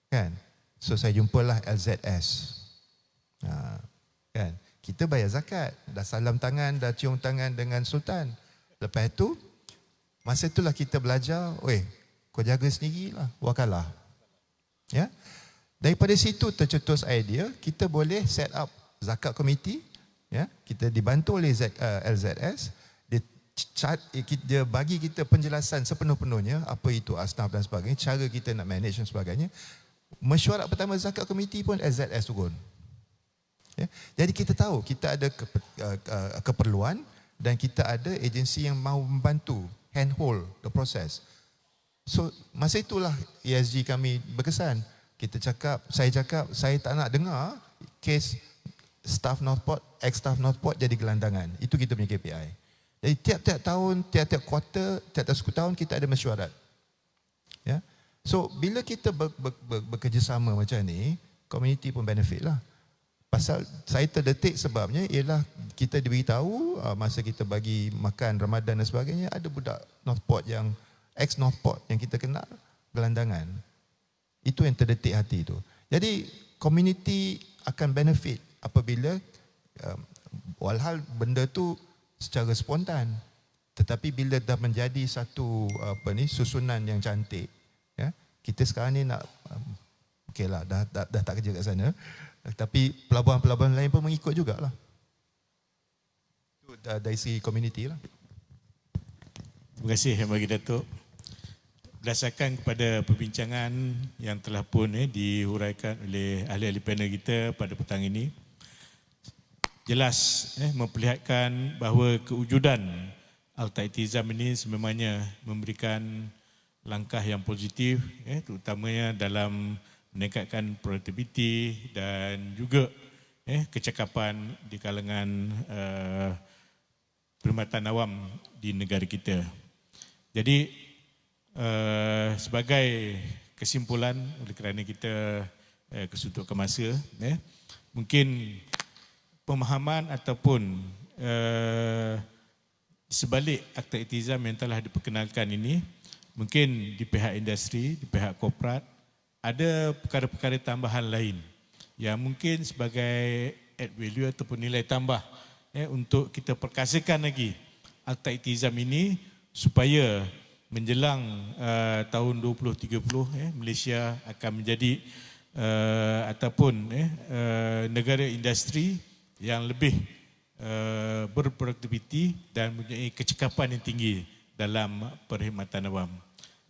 Kan? So saya jumpalah LZS. Kan? Kita bayar zakat, dah salam tangan, dah cium tangan dengan Sultan. Lepas tu, masa itulah kita belajar, kau jaga sendirilah, wakalah. Ya? Daripada situ tercetus idea, kita boleh set up zakat committee, ya? Kita dibantu oleh LZS, dia bagi kita penjelasan sepenuh-penuhnya, apa itu asnaf dan sebagainya, cara kita nak manage dan sebagainya. Mesyuarat pertama zakat committee pun LZS turun. Ya? Jadi kita tahu kita ada keperluan dan kita ada agensi yang mahu membantu handhold the process. So masa itulah ESG kami berkesan. Saya cakap saya tak nak dengar kes staff Northport, ex-staff Northport jadi gelandangan. Itu kita punya KPI. Jadi tiap-tiap tahun, tiap-tiap kuarter, tiap-tiap 10 tahun kita ada mesyuarat. Ya. So bila kita bekerjasama macam ni, community pun benefit lah. Pasal saya terdetik sebabnya ialah kita diberitahu masa kita bagi makan Ramadan dan sebagainya, ada budak Northport yang ex-Northport yang kita kenal gelandangan. Itu yang terdetik hati tu. Jadi community akan benefit apabila walhal benda tu secara spontan. Tetapi bila dah menjadi satu susunan yang cantik, ya, kita sekarang ni nak okeylah dah tak kerja kat sana. Tapi pelabuhan-pelabuhan lain pun mengikut jugalah. Itu dari segi community lah. Terima kasih Yang Bagi Datuk. Berdasarkan kepada perbincangan yang telah pun dihuraikan oleh ahli-ahli panel kita pada petang ini, jelas memperlihatkan bahawa kewujudan Alta-Itizam ini sememangnya memberikan langkah yang positif, terutamanya dalam meningkatkan produktiviti dan juga kecakapan di kalangan perkhidmatan awam di negara kita. Jadi sebagai kesimpulan, oleh kerana kita kesuntukan masa, mungkin pemahaman ataupun sebalik Akta Itizam yang telah diperkenalkan ini, mungkin di pihak industri, di pihak korporat, ada perkara-perkara tambahan lain yang mungkin sebagai add value ataupun nilai tambah untuk kita perkasakan lagi Akta Itizam ini supaya menjelang tahun 2030 Malaysia akan menjadi ataupun negara industri yang lebih berproduktiviti dan mempunyai kecekapan yang tinggi dalam perkhidmatan awam.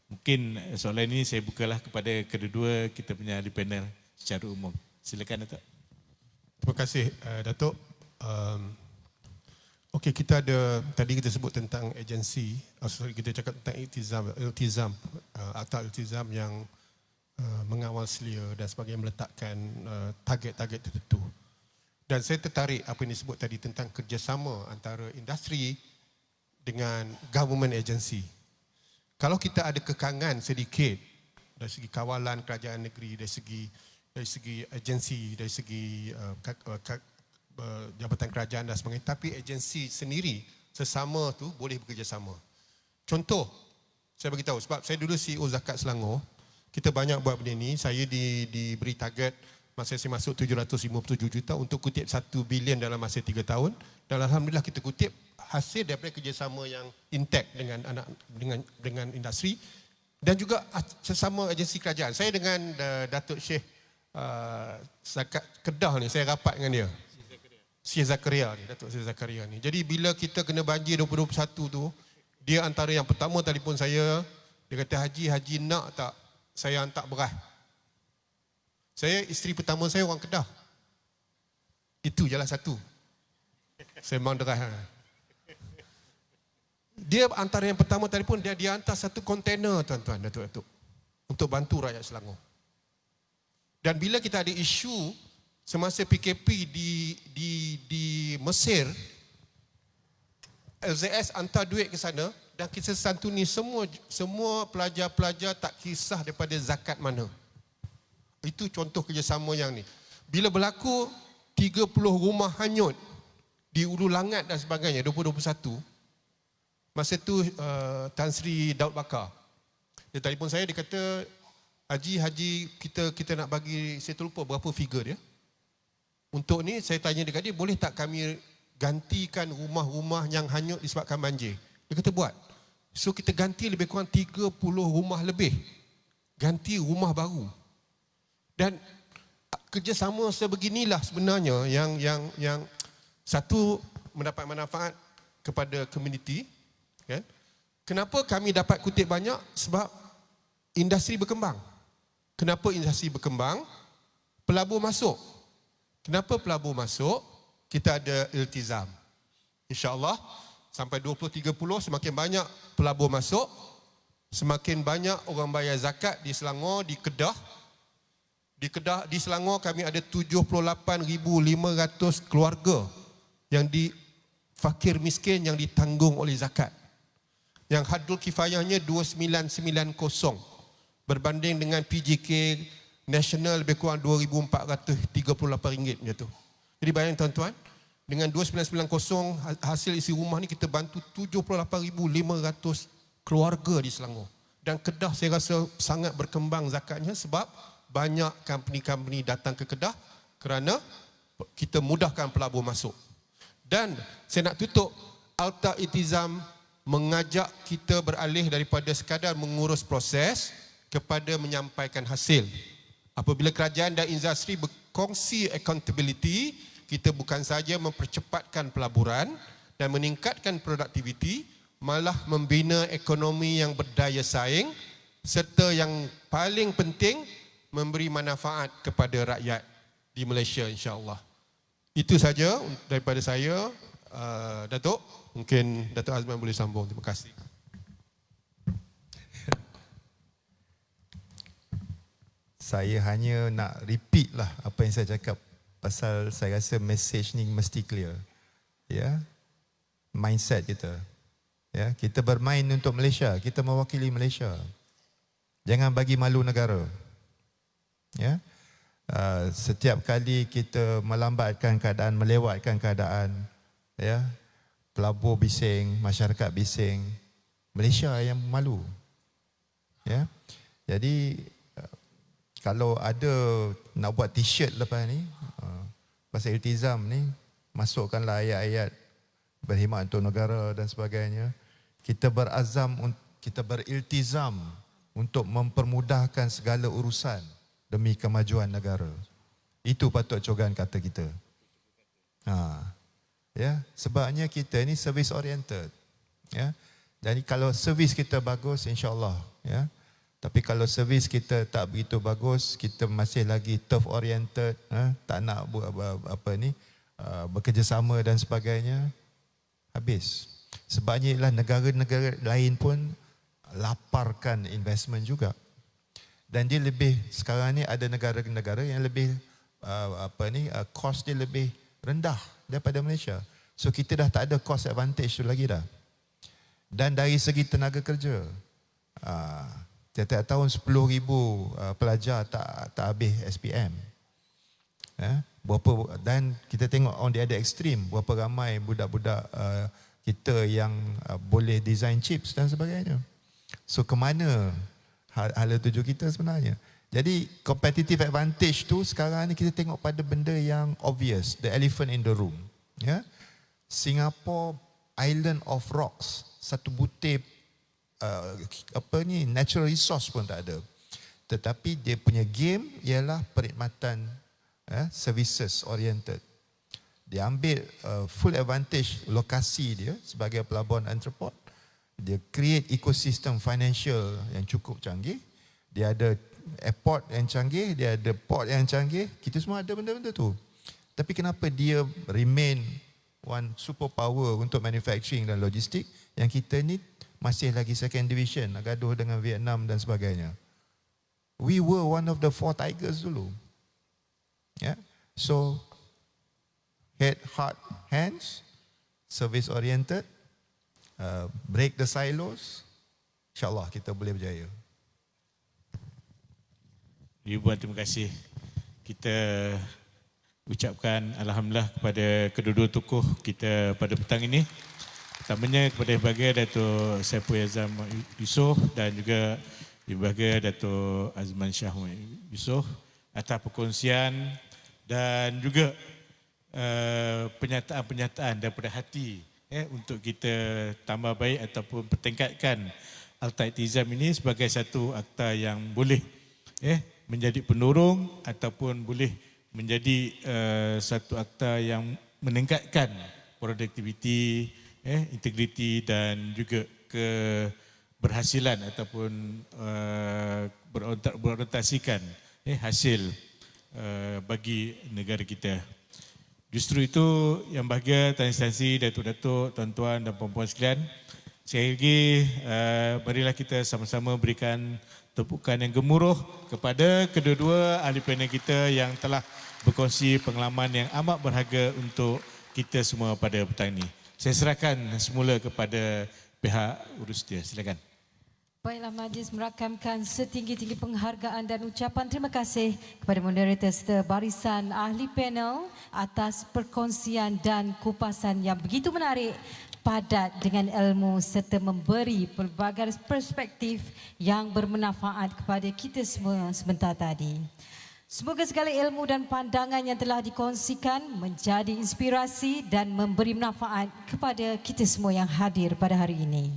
Mungkin soalan ini saya bukalah kepada kedua-dua kita punya ahli panel secara umum. Silakan Datuk. Terima kasih Datuk. Okey, kita ada, tadi kita sebut tentang agensi, kita cakap tentang iltizam, akta iltizam yang mengawal selia dan sebagainya, meletakkan target-target tertentu. Dan saya tertarik apa yang disebut tadi tentang kerjasama antara industri dengan government agency. Kalau kita ada kekangan sedikit dari segi kawalan kerajaan negeri, dari segi agensi, dari segi jabatan kerajaan dan sebagainya, tapi agensi sendiri sesama tu boleh bekerjasama. Contoh, saya bagi tahu sebab saya dulu CEO Zakat Selangor, kita banyak buat benda ni. Saya diberi target masa saya masuk 757 juta untuk kutip 1 bilion dalam masa 3 tahun, dan alhamdulillah kita kutip hasil daripada kerjasama yang intact dengan industri dan juga sesama agensi kerajaan. Saya dengan Datuk Syekh Zakat Kedah ni, saya rapat dengan dia. Syekh Zakaria ni, Datuk Syekh Zakaria ni. Jadi bila kita kena banjir 2021 tu, dia antara yang pertama telefon saya, dia kata, Haji nak tak saya hantar beras. Saya, isteri pertama saya orang Kedah. Itu je lah satu. Saya memang derah. Dia antara yang pertama telefon, dia hantar 1 kontena tuan-tuan, Datuk-Datuk, untuk bantu rakyat Selangor. Dan bila kita ada isu semasa PKP di Mesir, LZS hantar duit ke sana dan kita santuni semua pelajar-pelajar tak kisah daripada zakat mana. Itu contoh kerjasama yang ni. Bila berlaku 30 rumah hanyut di Ulu Langat dan sebagainya 2021, masa tu Tan Sri Daud Bakar, dia telefon saya, dia kata, Haji kita nak bagi, saya terlupa berapa figure dia. Untuk ni saya tanya dekat dia, boleh tak kami gantikan rumah-rumah yang hanyut disebabkan banjir? Dia kata buat. So kita ganti lebih kurang 30 rumah lebih. Ganti rumah baru. Dan kerjasama sebeginilah sebenarnya yang satu mendapat manfaat kepada komuniti, kan? Kenapa kami dapat kutip banyak? Sebab industri berkembang. Kenapa industri berkembang? Pelabur masuk. Kenapa pelabur masuk? Kita ada iltizam. InsyaAllah sampai 2030 semakin banyak pelabur masuk, semakin banyak orang bayar zakat di Selangor, di Kedah. Di Selangor kami ada 78,500 keluarga yang fakir miskin yang ditanggung oleh zakat. Yang hadul kifayahnya 2990 berbanding dengan PJK nasional lebih kurang RM2,438 macam tu. Jadi bayangkan tuan-tuan, dengan 2990 hasil isi rumah ni kita bantu 78,500 keluarga di Selangor. Dan Kedah saya rasa sangat berkembang zakatnya sebab banyak company-company datang ke Kedah kerana kita mudahkan pelabur masuk. Dan saya nak tutup, Akta Iltizam mengajak kita beralih daripada sekadar mengurus proses kepada menyampaikan hasil. Apabila kerajaan dan industri berkongsi accountability, kita bukan saja mempercepatkan pelaburan dan meningkatkan produktiviti, malah membina ekonomi yang berdaya saing serta yang paling penting memberi manfaat kepada rakyat di Malaysia, insya-Allah. Itu saja daripada saya, Datuk. Mungkin Datuk Azman boleh sambung. Terima kasih. Saya hanya nak repeat lah apa yang saya cakap pasal saya rasa message ni mesti clear. Ya. Mindset kita. Ya, kita bermain untuk Malaysia, kita mewakili Malaysia. Jangan bagi malu negara. Ya. Setiap kali kita melambatkan keadaan, melewatkan keadaan, ya, pelabur bising, masyarakat bising, Malaysia yang malu. Ya. Jadi kalau ada nak buat t-shirt lepas ni, pasal iltizam ni, masukkanlah ayat-ayat berkhidmat untuk negara dan sebagainya. Kita berazam, kita beriltizam untuk mempermudahkan segala urusan demi kemajuan negara. Itu patut cogan kata kita. Ya, sebabnya kita ni service oriented. Ya. Jadi kalau servis kita bagus, insya-Allah, ya. Tapi kalau servis kita tak begitu bagus, kita masih lagi turf oriented, tak nak buat apa ni, bekerjasama dan sebagainya, habis. Sebabnya ialah negara-negara lain pun laparkan investment juga. Dan dia lebih, sekarang ni ada negara-negara yang lebih cost dia lebih rendah daripada Malaysia. So kita dah tak ada cost advantage tu lagi dah. Dan dari segi tenaga kerja, tiap-tiap tahun 10,000 pelajar tak habis SPM. Dan kita tengok on the other extreme, berapa ramai budak-budak kita yang boleh design chips dan sebagainya. So ke mana hala tuju kita sebenarnya? Jadi competitive advantage tu sekarang ni kita tengok pada benda yang obvious, the elephant in the room. Singapore island of rocks, satu butir natural resource pun tak ada. Tetapi dia punya game ialah perkhidmatan services oriented. Dia ambil full advantage lokasi dia sebagai pelabuhan entrepot. Dia create ekosistem financial yang cukup canggih. Dia ada airport yang canggih, dia ada port yang canggih. Kita semua ada benda-benda tu. Tapi kenapa dia remain one superpower untuk manufacturing dan logistik, yang kita ni masih lagi second division, nak gaduh dengan Vietnam dan sebagainya. We were one of the 4 tigers dulu. So head, heart, hands, service oriented, break the silos, insyaAllah kita boleh berjaya. Ribuan terima kasih. Kita ucapkan Alhamdulillah kepada kedua-dua tokoh kita pada petang ini. Pertamanya kepada Ibu Bahagia Dato' Saiful Yazam Yusof dan juga Ibu Bahagia Dato' Azman Shah Yusof atas perkongsian dan juga penyataan-penyataan daripada hati untuk kita tambah baik ataupun pertingkatkan Akta Iktizam ini sebagai satu akta yang boleh menjadi penurung ataupun boleh menjadi satu akta yang meningkatkan produktiviti, integriti dan juga keberhasilan ataupun berorientasikan hasil bagi negara kita. Justru itu yang bahagia Tuan Instansi, Datuk-Datuk, Tuan-Tuan dan Puan-Puan sekalian. Sekali lagi marilah kita sama-sama berikan tepukan yang gemuruh kepada kedua-dua ahli panel kita yang telah berkongsi pengalaman yang amat berharga untuk kita semua pada petang ini. Saya serahkan semula kepada pihak urus dia. Silakan. Baiklah, majlis merakamkan setinggi-tinggi penghargaan dan ucapan terima kasih kepada moderator serta barisan ahli panel atas perkongsian dan kupasan yang begitu menarik, padat dengan ilmu serta memberi pelbagai perspektif yang bermanfaat kepada kita semua sebentar tadi. Semoga segala ilmu dan pandangan yang telah dikongsikan menjadi inspirasi dan memberi manfaat kepada kita semua yang hadir pada hari ini.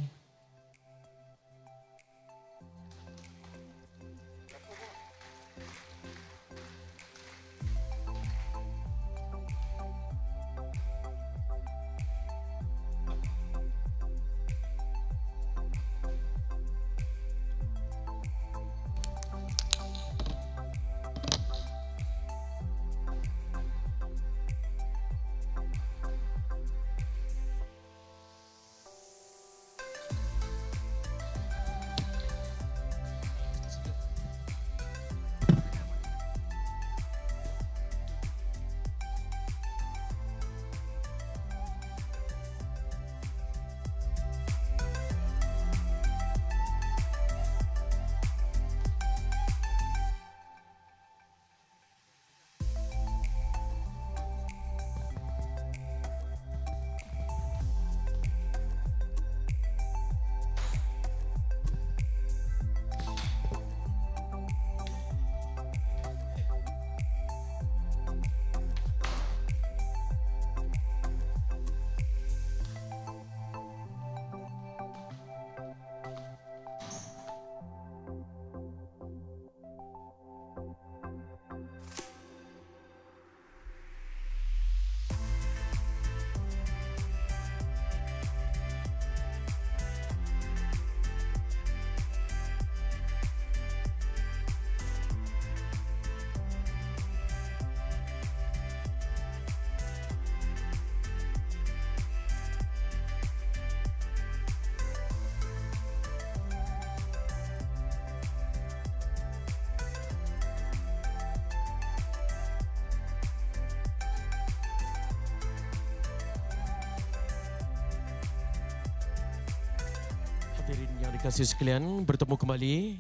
Hadirin yang dikasihi sekalian, bertemu kembali.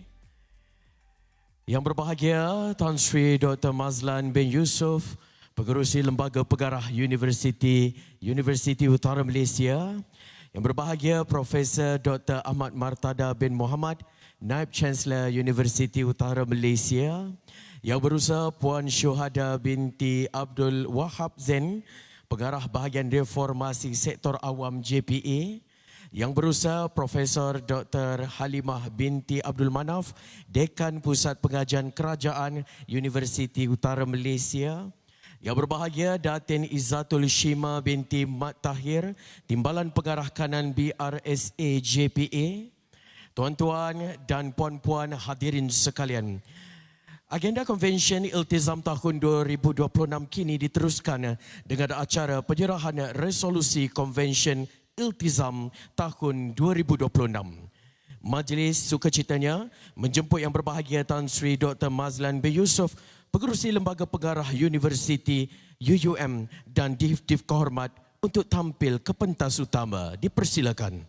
Yang berbahagia Tan Sri Dr. Mazlan bin Yusof, Pengerusi Lembaga Pegarah Universiti Utara Malaysia. Yang berbahagia Profesor Dr. Ahmad Martada bin Muhammad, Naib Chancellor Universiti Utara Malaysia. Yang berusaha Puan Syuhada binti Abdul Wahab Zain, Pengarah Bahagian Reformasi Sektor Awam JPA. Yang berusaha Profesor Dr. Halimah binti Abdul Manaf, Dekan Pusat Pengajian Kerajaan Universiti Utara Malaysia. Yang berbahagia Datin Izzatul Shima binti Mat Tahir, Timbalan Pengarah Kanan BRSA JPA. Tuan-tuan dan puan-puan hadirin sekalian, agenda Konvensyen Iltizam tahun 2026 kini diteruskan dengan acara penyerahan resolusi Konvensyen Iltizam tahun 2026. Majlis sukacitanya menjemput yang berbahagia Tan Sri Dr. Mazlan bin Yusof, Pengerusi Lembaga Pegarah Universiti UUM dan Div-Div Kehormat untuk tampil ke pentas utama. Dipersilakan.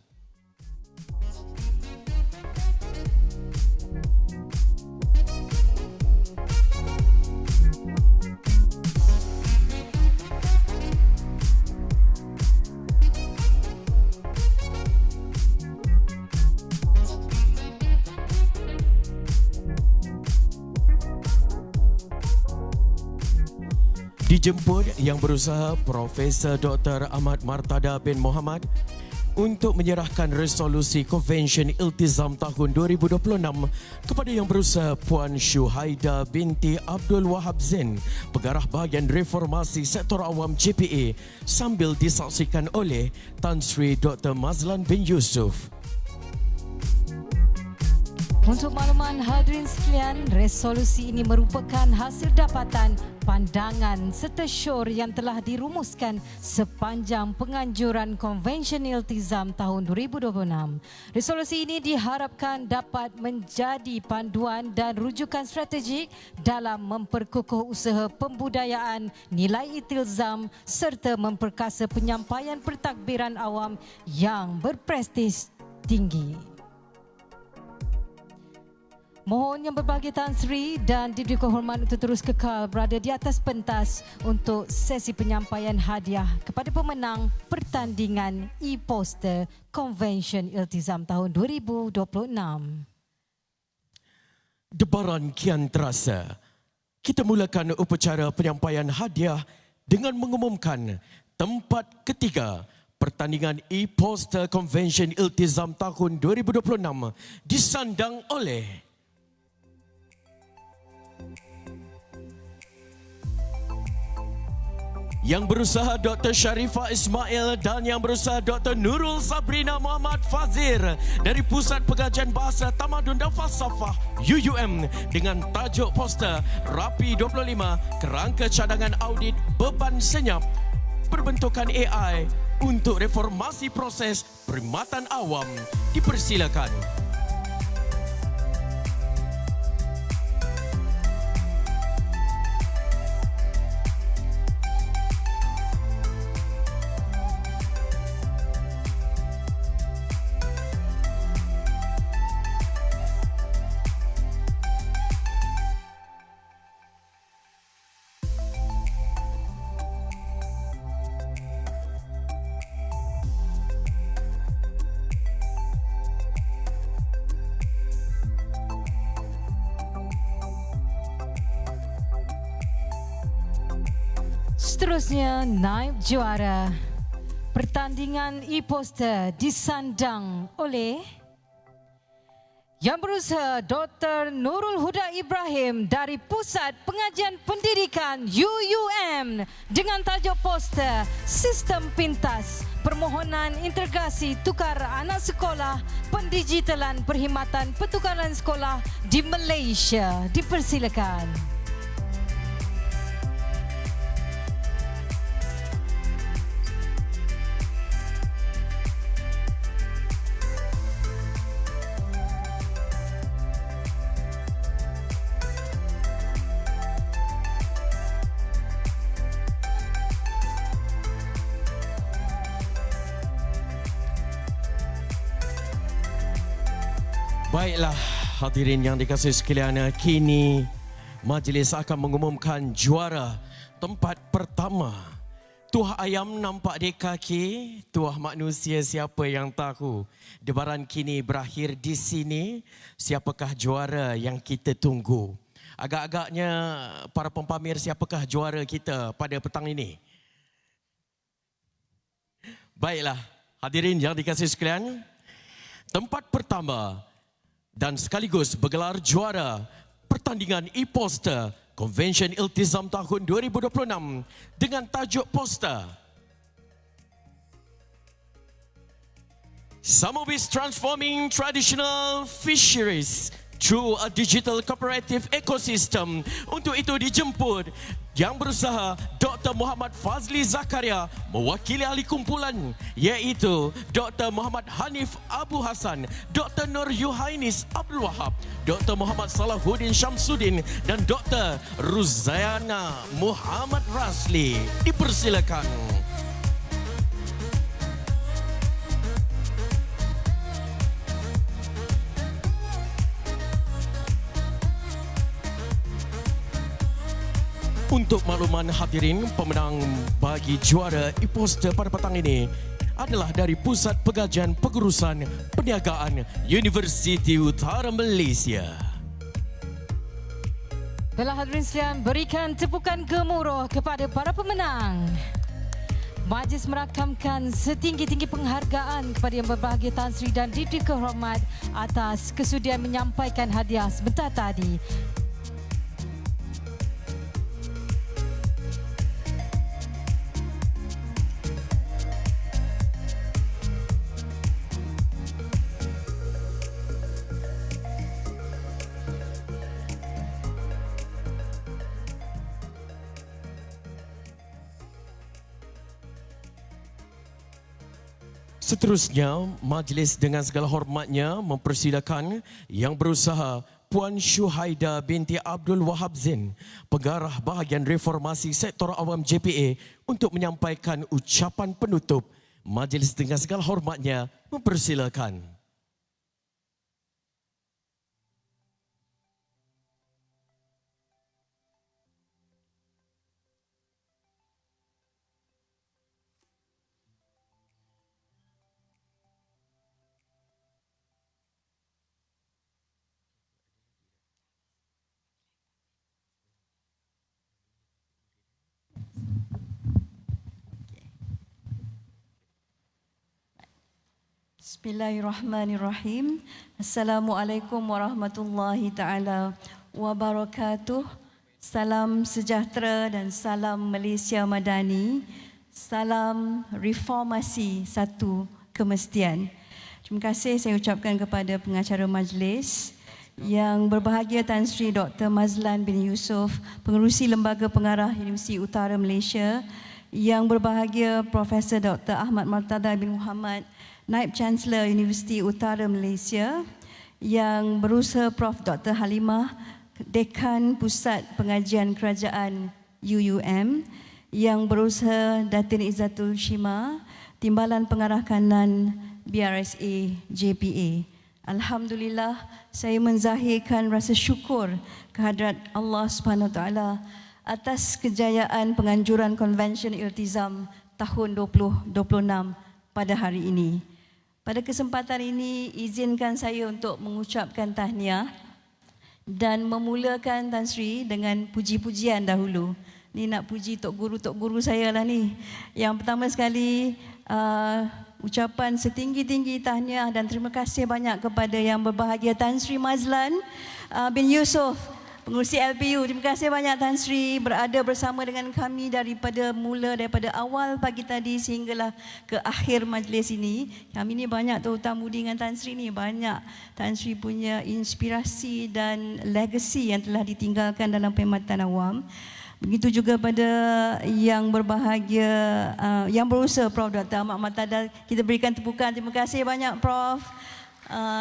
Dijemput yang berusaha Profesor Dr. Ahmad Martada bin Muhammad untuk menyerahkan resolusi Konvensyen Iltizam tahun 2026 kepada yang berusaha Puan Syuhada binti Abdul Wahab Zain, Pengarah Bahagian Reformasi Sektor Awam JPA, sambil disaksikan oleh Tan Sri Dr. Mazlan bin Yusof. Untuk makluman hadirin sekalian, resolusi ini merupakan hasil dapatan pandangan serta syur yang telah dirumuskan sepanjang penganjuran Konvensyen Iltizam tahun 2026. Resolusi ini diharapkan dapat menjadi panduan dan rujukan strategik dalam memperkukuh usaha pembudayaan nilai iltizam serta memperkasa penyampaian pentadbiran awam yang berprestij tinggi. Mohon yang berbahagia Tan Sri dan Didik Kehormat untuk terus kekal berada di atas pentas untuk sesi penyampaian hadiah kepada pemenang pertandingan e-poster Konvensyen Iltizam tahun 2026. Debaran kian terasa. Kita mulakan upacara penyampaian hadiah dengan mengumumkan tempat ketiga pertandingan e-poster Konvensyen Iltizam tahun 2026 disandang oleh yang berusaha Dr. Sharifah Ismail dan yang berusaha Dr. Nurul Sabrina Muhammad Fazir dari Pusat Pengajian Bahasa Tamadun dan Falsafah UUM dengan tajuk poster Rapi 25 Kerangka Cadangan Audit Beban Senyap Perbentukan AI untuk Reformasi Proses Perkhidmatan Awam. Dipersilakan. Seterusnya, naib juara pertandingan e-poster disandang oleh yang berusaha Dr. Nurul Huda Ibrahim dari Pusat Pengajian Pendidikan UUM dengan tajuk poster Sistem Pintas Permohonan Integrasi Tukar Anak Sekolah Pendigitalan Perkhidmatan Pertukaran Sekolah di Malaysia. Dipersilakan. Baiklah, hadirin yang dikasihi sekalian, kini majlis akan mengumumkan juara tempat pertama. Tuah ayam nampak di kaki, tuah manusia siapa yang tahu. Debaran kini berakhir di sini, siapakah juara yang kita tunggu? Agak-agaknya para pempamer, siapakah juara kita pada petang ini? Baiklah, hadirin yang dikasihi sekalian, tempat pertama dan sekaligus bergelar juara pertandingan e-poster Convention Iltizam tahun 2026 dengan tajuk poster Samobis Transforming Traditional Fisheries through a Digital Cooperative Ecosystem. Untuk itu dijemput yang berusaha Dr. Muhammad Fazli Zakaria mewakili ahli kumpulan, iaitu Dr. Muhammad Hanif Abu Hassan, Dr. Nur Yuhainis Abdul Wahab, Dr. Muhammad Salahuddin Syamsuddin dan Dr. Ruzayana Muhammad Rasli. Dipersilakan. Untuk makluman hadirin, pemenang bagi juara e-poster pada petang ini adalah dari Pusat Pengajian Pengurusan Perniagaan Universiti Utara Malaysia. Baiklah hadirin sekalian, berikan tepukan gemuruh kepada para pemenang. Majlis merakamkan setinggi-tinggi penghargaan kepada yang berbahagia Tan Sri dan diberi kehormat atas kesudian menyampaikan hadiah sebentar tadi. Seterusnya, majlis dengan segala hormatnya mempersilakan yang berusaha Puan Syuhaida binti Abdul Wahab Zain, Pengarah Bahagian Reformasi Sektor Awam JPA, untuk menyampaikan ucapan penutup. Majlis dengan segala hormatnya mempersilakan. Bismillahirrahmanirrahim. Assalamualaikum warahmatullahi taala wabarakatuh. Salam sejahtera dan salam Malaysia Madani. Salam reformasi satu kemestian. Terima kasih saya ucapkan kepada pengacara majlis yang berbahagia Tan Sri Dr. Mazlan bin Yusof, Pengerusi Lembaga Pengarah Universiti Utara Malaysia, yang berbahagia Profesor Dr. Ahmad Martada bin Muhammad, Naib Chancellor Universiti Utara Malaysia, yang berusaha Prof. Dr. Halimah, Dekan Pusat Pengajian Kerajaan UUM, yang berusaha Datin Izzatul Shima, Timbalan Pengarah Kanan BRSA JPA. Alhamdulillah, saya menzahirkan rasa syukur kehadrat Allah Subhanahu Wa Taala atas kejayaan penganjuran Konvensyen Iltizam tahun 2026 pada hari ini. Pada kesempatan ini, izinkan saya untuk mengucapkan tahniah dan memulakan Tan Sri dengan puji-pujian dahulu. Ni nak puji tok guru saya lah ni. Yang pertama sekali, ucapan setinggi-tinggi tahniah dan terima kasih banyak kepada yang berbahagia Tan Sri Mazlan bin Yusof, Pengerusi LPU. Terima kasih banyak Tan Sri berada bersama dengan kami daripada awal pagi tadi sehinggalah ke akhir majlis ini. Kami ni banyak terutama dengan Tan Sri ni, banyak Tan Sri punya inspirasi dan legacy yang telah ditinggalkan dalam perkhidmatan awam. Begitu juga pada yang berbahagia, yang berusaha Prof. Dr. Ahmad Martada. Kita berikan tepukan. Terima kasih banyak Prof.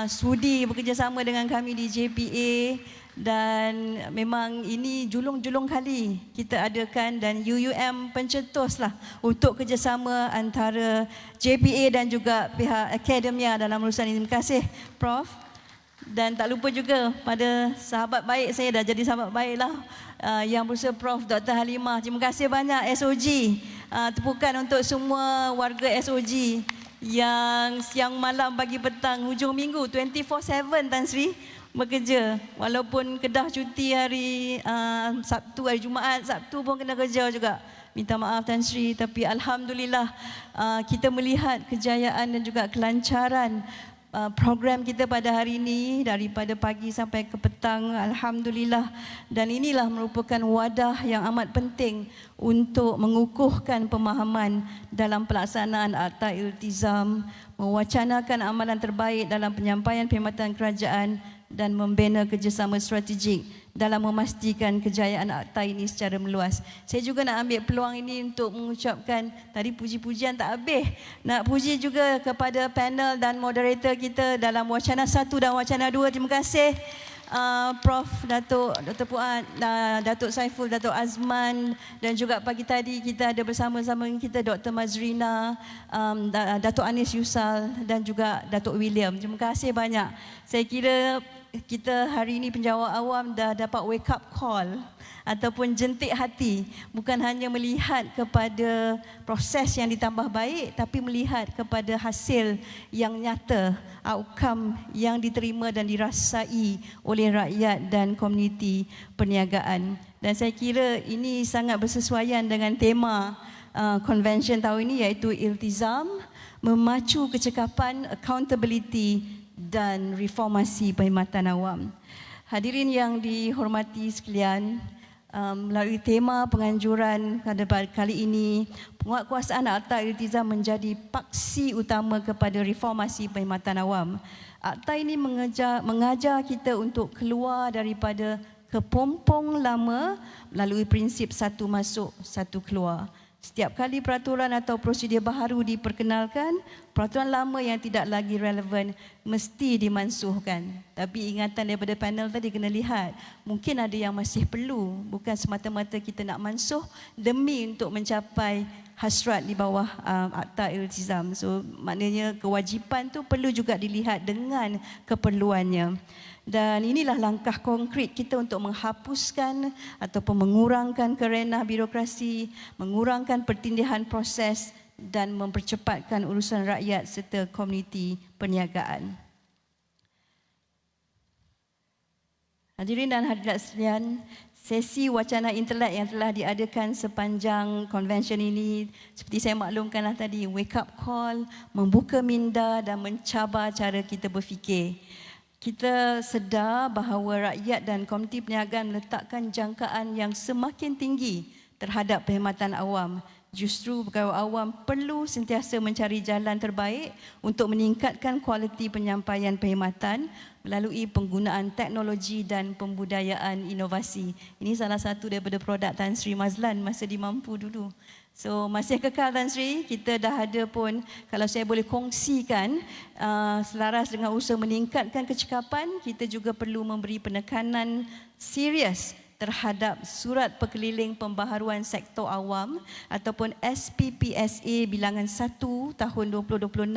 Sudi bekerjasama dengan kami di JPA. Dan memang ini julung-julung kali kita adakan dan UUM pencetuslah untuk kerjasama antara JPA dan juga pihak akademia dalam urusan ini. Terima kasih Prof. Dan tak lupa juga pada sahabat baik saya, dah jadi sahabat baik lah, Yang Bersama Prof. Dr. Halimah. Terima kasih banyak SOG. Tepukan untuk semua warga SOG yang siang malam pagi petang hujung minggu 24/7 Tan Sri bekerja. Walaupun Kedah cuti hari Sabtu, hari Jumaat, Sabtu pun kena kerja juga. Minta maaf Tan Sri, tapi alhamdulillah kita melihat kejayaan dan juga kelancaran program kita pada hari ini daripada pagi sampai ke petang, alhamdulillah. Dan inilah merupakan wadah yang amat penting untuk mengukuhkan pemahaman dalam pelaksanaan Akta Iltizam, mewacanakan amalan terbaik dalam penyampaian perkhidmatan kerajaan dan membina kerjasama strategik dalam memastikan kejayaan akta ini secara meluas. Saya juga nak ambil peluang ini untuk mengucapkan, tadi puji-pujian tak habis. Nak puji juga kepada panel dan moderator kita dalam wacana 1 dan wacana 2. Terima kasih Prof. Datuk Dr. Fuad, Datuk Saiful, Datuk Azman, dan juga pagi tadi kita ada bersama-sama kita Dr. Mazrina, Datuk Anis Yusal dan juga Datuk William. Terima kasih banyak. Saya kira kita hari ini penjawat awam dah dapat wake up call ataupun jentik hati, bukan hanya melihat kepada proses yang ditambah baik, tapi melihat kepada hasil yang nyata, outcome yang diterima dan dirasai oleh rakyat dan komuniti perniagaan. Dan saya kira ini sangat bersesuaian dengan tema convention tahun ini, iaitu Iltizam, memacu kecekapan, accountability dan reformasi perkhidmatan awam. Hadirin yang dihormati sekalian, melalui tema penganjuran pada kali ini, penguatkuasaan Akta Iltizam menjadi paksi utama kepada reformasi perkhidmatan awam. Akta ini mengajar kita untuk keluar daripada kepompong lama melalui prinsip satu masuk, satu keluar. Setiap kali peraturan atau prosedur baharu diperkenalkan, peraturan lama yang tidak lagi relevan mesti dimansuhkan. Tapi ingatan daripada panel tadi kena lihat, mungkin ada yang masih perlu, bukan semata-mata kita nak mansuh demi untuk mencapai hasrat di bawah Akta Iltizam. So maknanya kewajipan tu perlu juga dilihat dengan keperluannya. Dan inilah langkah konkret kita untuk menghapuskan ataupun mengurangkan kerenah birokrasi, mengurangkan pertindihan proses dan mempercepatkan urusan rakyat serta komuniti perniagaan. Hadirin dan hadirat sekalian, sesi wacana intelek yang telah diadakan sepanjang konvensyen ini, seperti saya maklumkanlah tadi, wake up call, membuka minda dan mencabar cara kita berfikir. Kita sedar bahawa rakyat dan komuniti perniagaan meletakkan jangkaan yang semakin tinggi terhadap perkhidmatan awam. Justru pegawai awam perlu sentiasa mencari jalan terbaik untuk meningkatkan kualiti penyampaian perkhidmatan melalui penggunaan teknologi dan pembudayaan inovasi. Ini salah satu daripada produk Tan Sri Mazlan masa di Mampu dulu. So masih kekal Tan Sri, kita dah ada pun, kalau saya boleh kongsikan, selaras dengan usaha meningkatkan kecekapan, kita juga perlu memberi penekanan serius terhadap Surat Perkeliling Pembaharuan Sektor Awam ataupun SPPSA bilangan 1 tahun 2026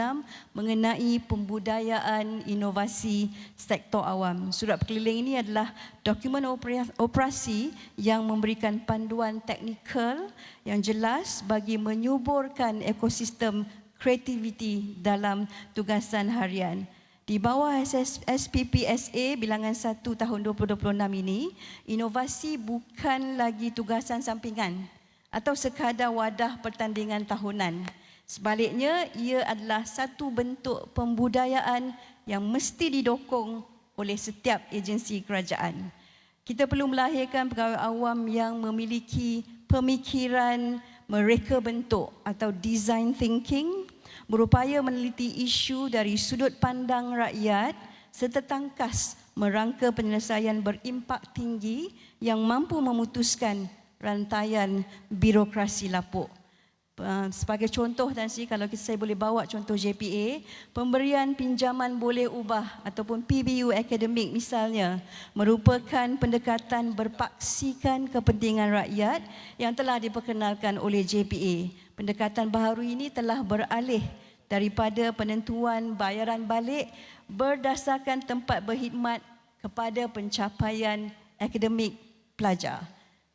mengenai pembudayaan inovasi sektor awam. Surat Perkeliling ini adalah dokumen operasi yang memberikan panduan teknikal yang jelas bagi menyuburkan ekosistem kreativiti dalam tugasan harian. Di bawah SPPSA bilangan 1 tahun 2026 ini, inovasi bukan lagi tugasan sampingan atau sekadar wadah pertandingan tahunan. Sebaliknya, ia adalah satu bentuk pembudayaan yang mesti didokong oleh setiap agensi kerajaan. Kita perlu melahirkan pegawai awam yang memiliki pemikiran mereka bentuk atau design thinking, berupaya meneliti isu dari sudut pandang rakyat serta tangkas merangka penyelesaian berimpak tinggi yang mampu memutuskan rantaian birokrasi lapuk. Sebagai contoh Tan Sri, kalau saya boleh bawa contoh JPA, pemberian pinjaman boleh ubah ataupun PBU akademik misalnya merupakan pendekatan berpaksikan kepentingan rakyat yang telah diperkenalkan oleh JPA. Pendekatan baharu ini telah beralih daripada penentuan bayaran balik berdasarkan tempat berkhidmat kepada pencapaian akademik pelajar.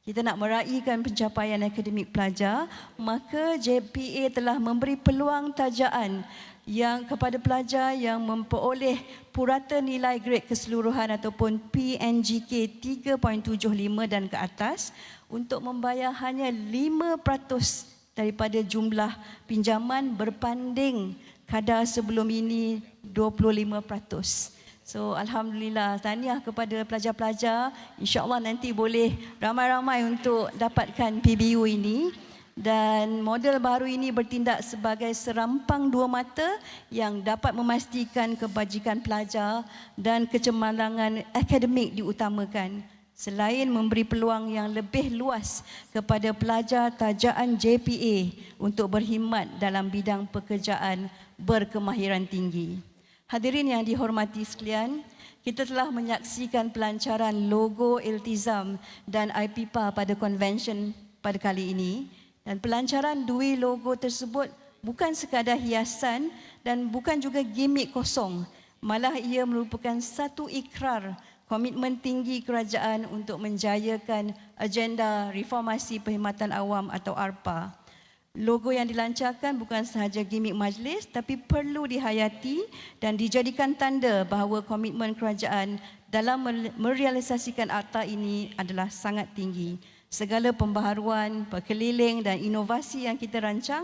Kita nak meraihkan pencapaian akademik pelajar, maka JPA telah memberi peluang tajaan yang kepada pelajar yang memperoleh purata nilai grade keseluruhan ataupun PNGK 3.75 dan ke atas untuk membayar hanya 5% daripada jumlah pinjaman berbanding kadar sebelum ini 25%. So alhamdulillah, tahniah kepada pelajar-pelajar. InsyaAllah nanti boleh ramai-ramai untuk dapatkan PBU ini. Dan model baru ini bertindak sebagai serampang dua mata yang dapat memastikan kebajikan pelajar dan kecemerlangan akademik diutamakan. Selain memberi peluang yang lebih luas kepada pelajar tajaan JPA untuk berkhidmat dalam bidang pekerjaan berkemahiran tinggi. Hadirin yang dihormati sekalian, kita telah menyaksikan pelancaran logo Iltizam dan IPIPA pada konvensyen pada kali ini. Dan pelancaran dua logo tersebut bukan sekadar hiasan dan bukan juga gimmick kosong. Malah ia merupakan satu ikrar komitmen tinggi kerajaan untuk menjayakan agenda reformasi perkhidmatan awam atau ARPA. Logo yang dilancarkan bukan sahaja gimmick majlis tapi perlu dihayati dan dijadikan tanda bahawa komitmen kerajaan dalam merealisasikan akta ini adalah sangat tinggi. Segala pembaharuan, perkeliling dan inovasi yang kita rancang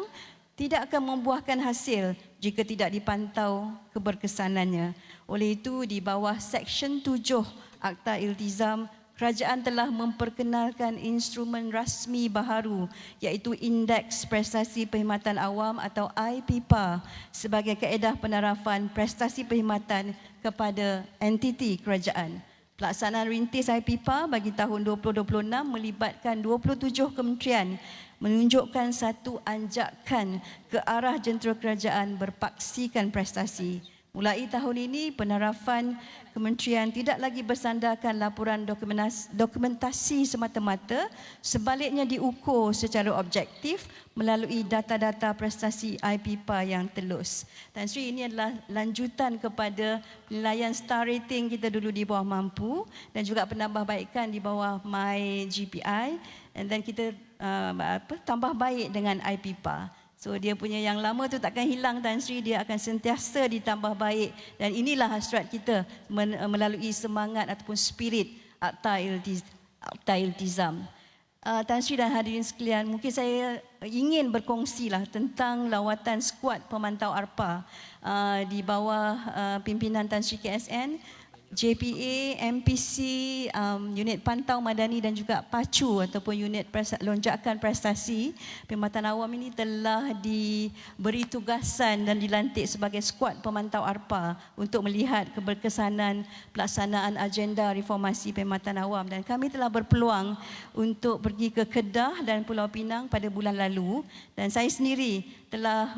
tidak akan membuahkan hasil jika tidak dipantau keberkesanannya. Oleh itu, di bawah Seksyen 7 Akta Iltizam, kerajaan telah memperkenalkan instrumen rasmi baharu iaitu Indeks Prestasi Perkhidmatan Awam atau IPIPA sebagai kaedah penarafan prestasi perkhidmatan kepada entiti kerajaan. Pelaksanaan rintis IPIPA bagi tahun 2026 melibatkan 27 kementerian menunjukkan satu anjakan ke arah jentera kerajaan berpaksikan prestasi. Mulai tahun ini, penarafan kementerian tidak lagi bersandarkan laporan dokumentasi semata-mata, sebaliknya diukur secara objektif melalui data-data prestasi IPIPA yang telus. Tan Sri, ini adalah lanjutan kepada penilaian star rating kita dulu di bawah mampu dan juga penambahbaikan di bawah My GPI, dan kita tambah baik dengan IPIPA. So dia punya yang lama tu takkan hilang Tan Sri, dia akan sentiasa ditambah baik dan inilah hasrat kita melalui semangat ataupun spirit Akta Iltizam. Tan Sri dan hadirin sekalian, mungkin saya ingin berkongsilah tentang lawatan skuad pemantau ARPA di bawah pimpinan Tan Sri KSN. JPA, MPC, unit pantau madani dan juga PACU ataupun unit lonjakan prestasi perkhidmatan awam ini telah diberi tugasan dan dilantik sebagai skuad pemantau ARPA untuk melihat keberkesanan pelaksanaan agenda reformasi perkhidmatan awam, dan kami telah berpeluang untuk pergi ke Kedah dan Pulau Pinang pada bulan lalu, dan saya sendiri telah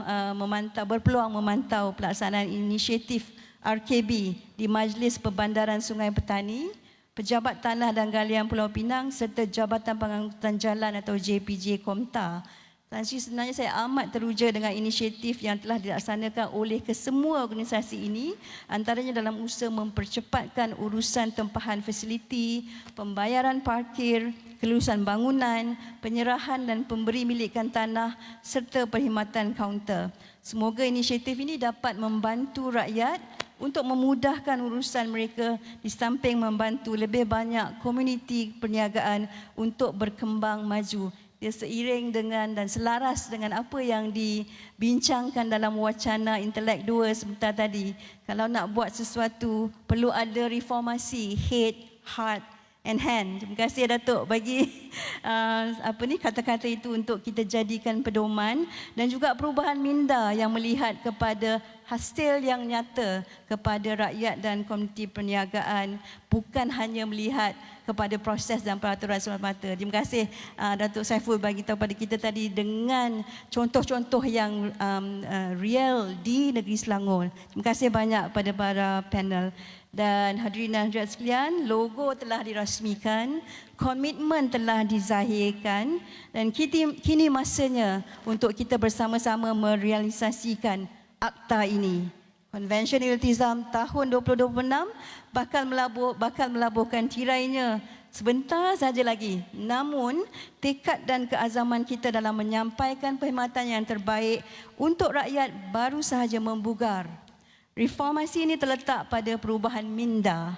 berpeluang memantau pelaksanaan inisiatif RKB di Majlis Perbandaran Sungai Petani, Pejabat Tanah dan Galian Pulau Pinang serta Jabatan Pengangkutan Jalan atau JPJ Komta. Tan Sri, sebenarnya saya amat teruja dengan inisiatif yang telah dilaksanakan oleh kesemua organisasi ini, antaranya dalam usaha mempercepatkan urusan tempahan fasiliti, pembayaran parkir, kelulusan bangunan, penyerahan dan pemberi milikan tanah serta perkhidmatan kaunter. Semoga inisiatif ini dapat membantu rakyat untuk memudahkan urusan mereka di samping membantu lebih banyak komuniti perniagaan untuk berkembang maju. Dia seiring dengan dan selaras dengan apa yang dibincangkan dalam wacana Intelek 2 sebentar tadi. Kalau nak buat sesuatu, perlu ada reformasi head, heart and hand. Terima kasih Datuk bagi kata-kata itu untuk kita jadikan pedoman, dan juga perubahan minda yang melihat kepada hasil yang nyata kepada rakyat dan komuniti perniagaan, bukan hanya melihat kepada proses dan peraturan semata-mata. Terima kasih Datuk Saiful bagi tahu pada kita tadi dengan contoh-contoh yang real di negeri Selangor. Terima kasih banyak pada para panel. Dan hadirin dan hadirat sekalian, logo telah dirasmikan, komitmen telah dizahirkan, dan kini masanya untuk kita bersama-sama merealisasikan akta ini. Konvensyen Iltizam tahun 2026 bakal melabuhkan tirainya sebentar saja lagi. Namun, tekad dan keazaman kita dalam menyampaikan perkhidmatan yang terbaik untuk rakyat baru sahaja membugar. Reformasi ini terletak pada perubahan minda.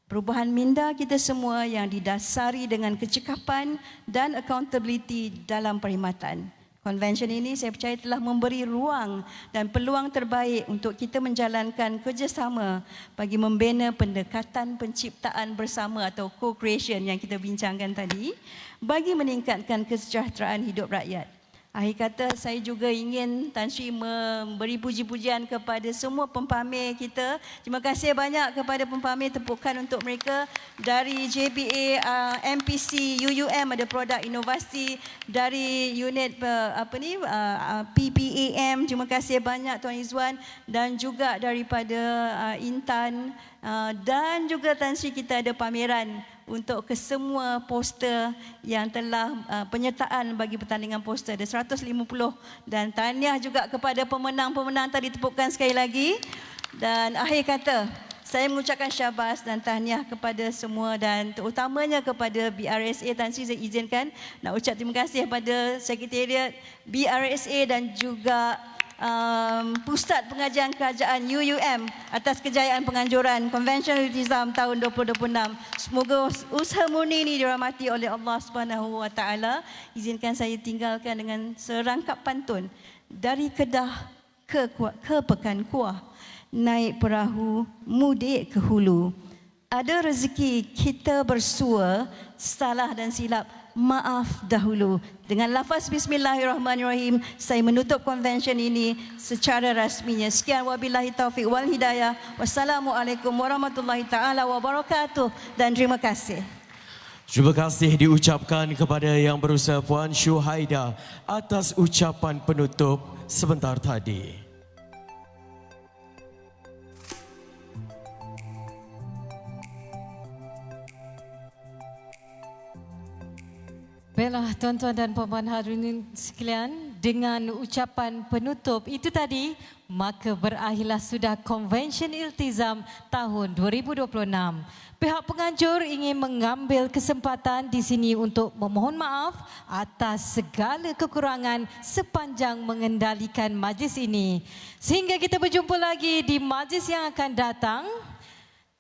Perubahan minda kita semua yang didasari dengan kecekapan dan accountability dalam perkhidmatan. Konvensyen ini saya percaya telah memberi ruang dan peluang terbaik untuk kita menjalankan kerjasama bagi membina pendekatan penciptaan bersama atau co-creation yang kita bincangkan tadi bagi meningkatkan kesejahteraan hidup rakyat. Akhir kata, saya juga ingin Tan Sri memberi puji-pujian kepada semua pempamer kita. Terima kasih banyak kepada pempamer, tepukan untuk mereka dari JBA, MPC, UUM ada produk inovasi, dari unit PPAM, terima kasih banyak Tuan Izwan, dan juga daripada Intan, dan juga Tan Sri kita ada pameran untuk kesemua poster yang telah penyertaan bagi pertandingan poster. Ada 150 dan tahniah juga kepada pemenang-pemenang tadi, tepukkan sekali lagi. Dan akhir kata, saya mengucapkan syabas dan tahniah kepada semua dan terutamanya kepada BRSA. Tan Sri saya izinkan nak ucap terima kasih kepada Sekretariat BRSA dan juga Pusat Pengajian Kerajaan UUM atas kejayaan penganjuran Konvensyen Iltizam tahun 2026. Semoga usaha murni ini dirahmati oleh Allah Subhanahu Wa Taala. Izinkan saya tinggalkan dengan serangkap pantun. Dari Kedah ke Pekan Kuah, naik perahu mudik ke hulu. Ada rezeki kita bersua, salah dan silap maaf dahulu. Dengan lafaz Bismillahirrahmanirrahim, saya menutup konvensyen ini secara rasminya. Sekian, wabillahi taufiq wal hidayah. Wassalamualaikum warahmatullahi taala wabarakatuh dan terima kasih. Terima kasih diucapkan kepada Yang Berusaha Puan Syuhaida atas ucapan penutup sebentar tadi. Baiklah tuan-tuan dan puan-puan hadirin sekalian, dengan ucapan penutup itu tadi, maka berakhirlah sudah Konvensyen Iltizam tahun 2026. Pihak penganjur ingin mengambil kesempatan di sini untuk memohon maaf atas segala kekurangan sepanjang mengendalikan majlis ini. Sehingga kita berjumpa lagi di majlis yang akan datang.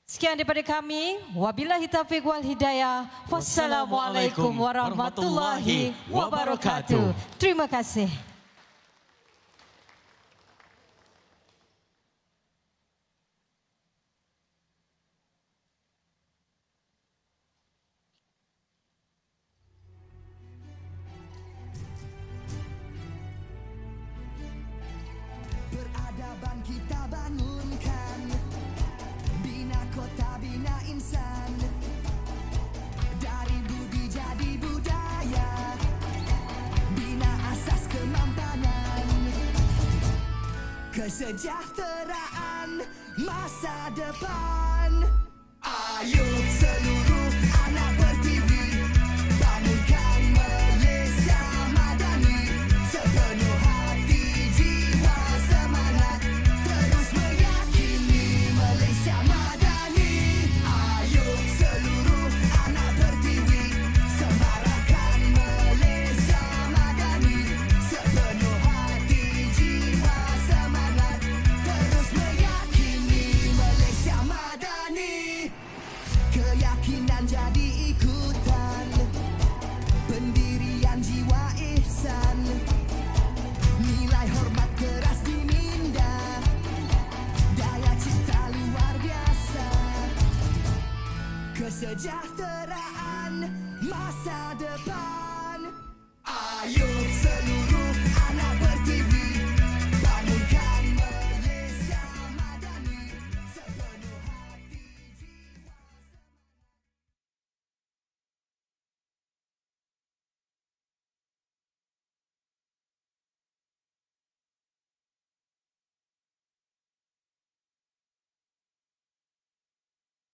Sekian daripada kami. Wabillahi taufiq wal hidayah. Wassalamualaikum warahmatullahi wabarakatuh. Terima kasih. Peradaban kita bangunkan, bina kota, bina insan. Dari budi jadi budaya, bina asas kemampanan. Kesejahteraan masa depan. Ayo seluruh anak bertiwi, bangunkan Malaysia madani. Sepenuh hati, jiwa, semangat, terus meyakini Malaysia madani. Ayo seluruh anak bertiwi, semarakkan Malaysia madani. Sepenuh hati, jiwa, semangat, terus meyakini Malaysia madani. Keyakinan jadi ikutan, pendirian jiwa ihsan, nilai hormat keras diminda, daya cipta luar biasa. Kesejahteraan masa depan.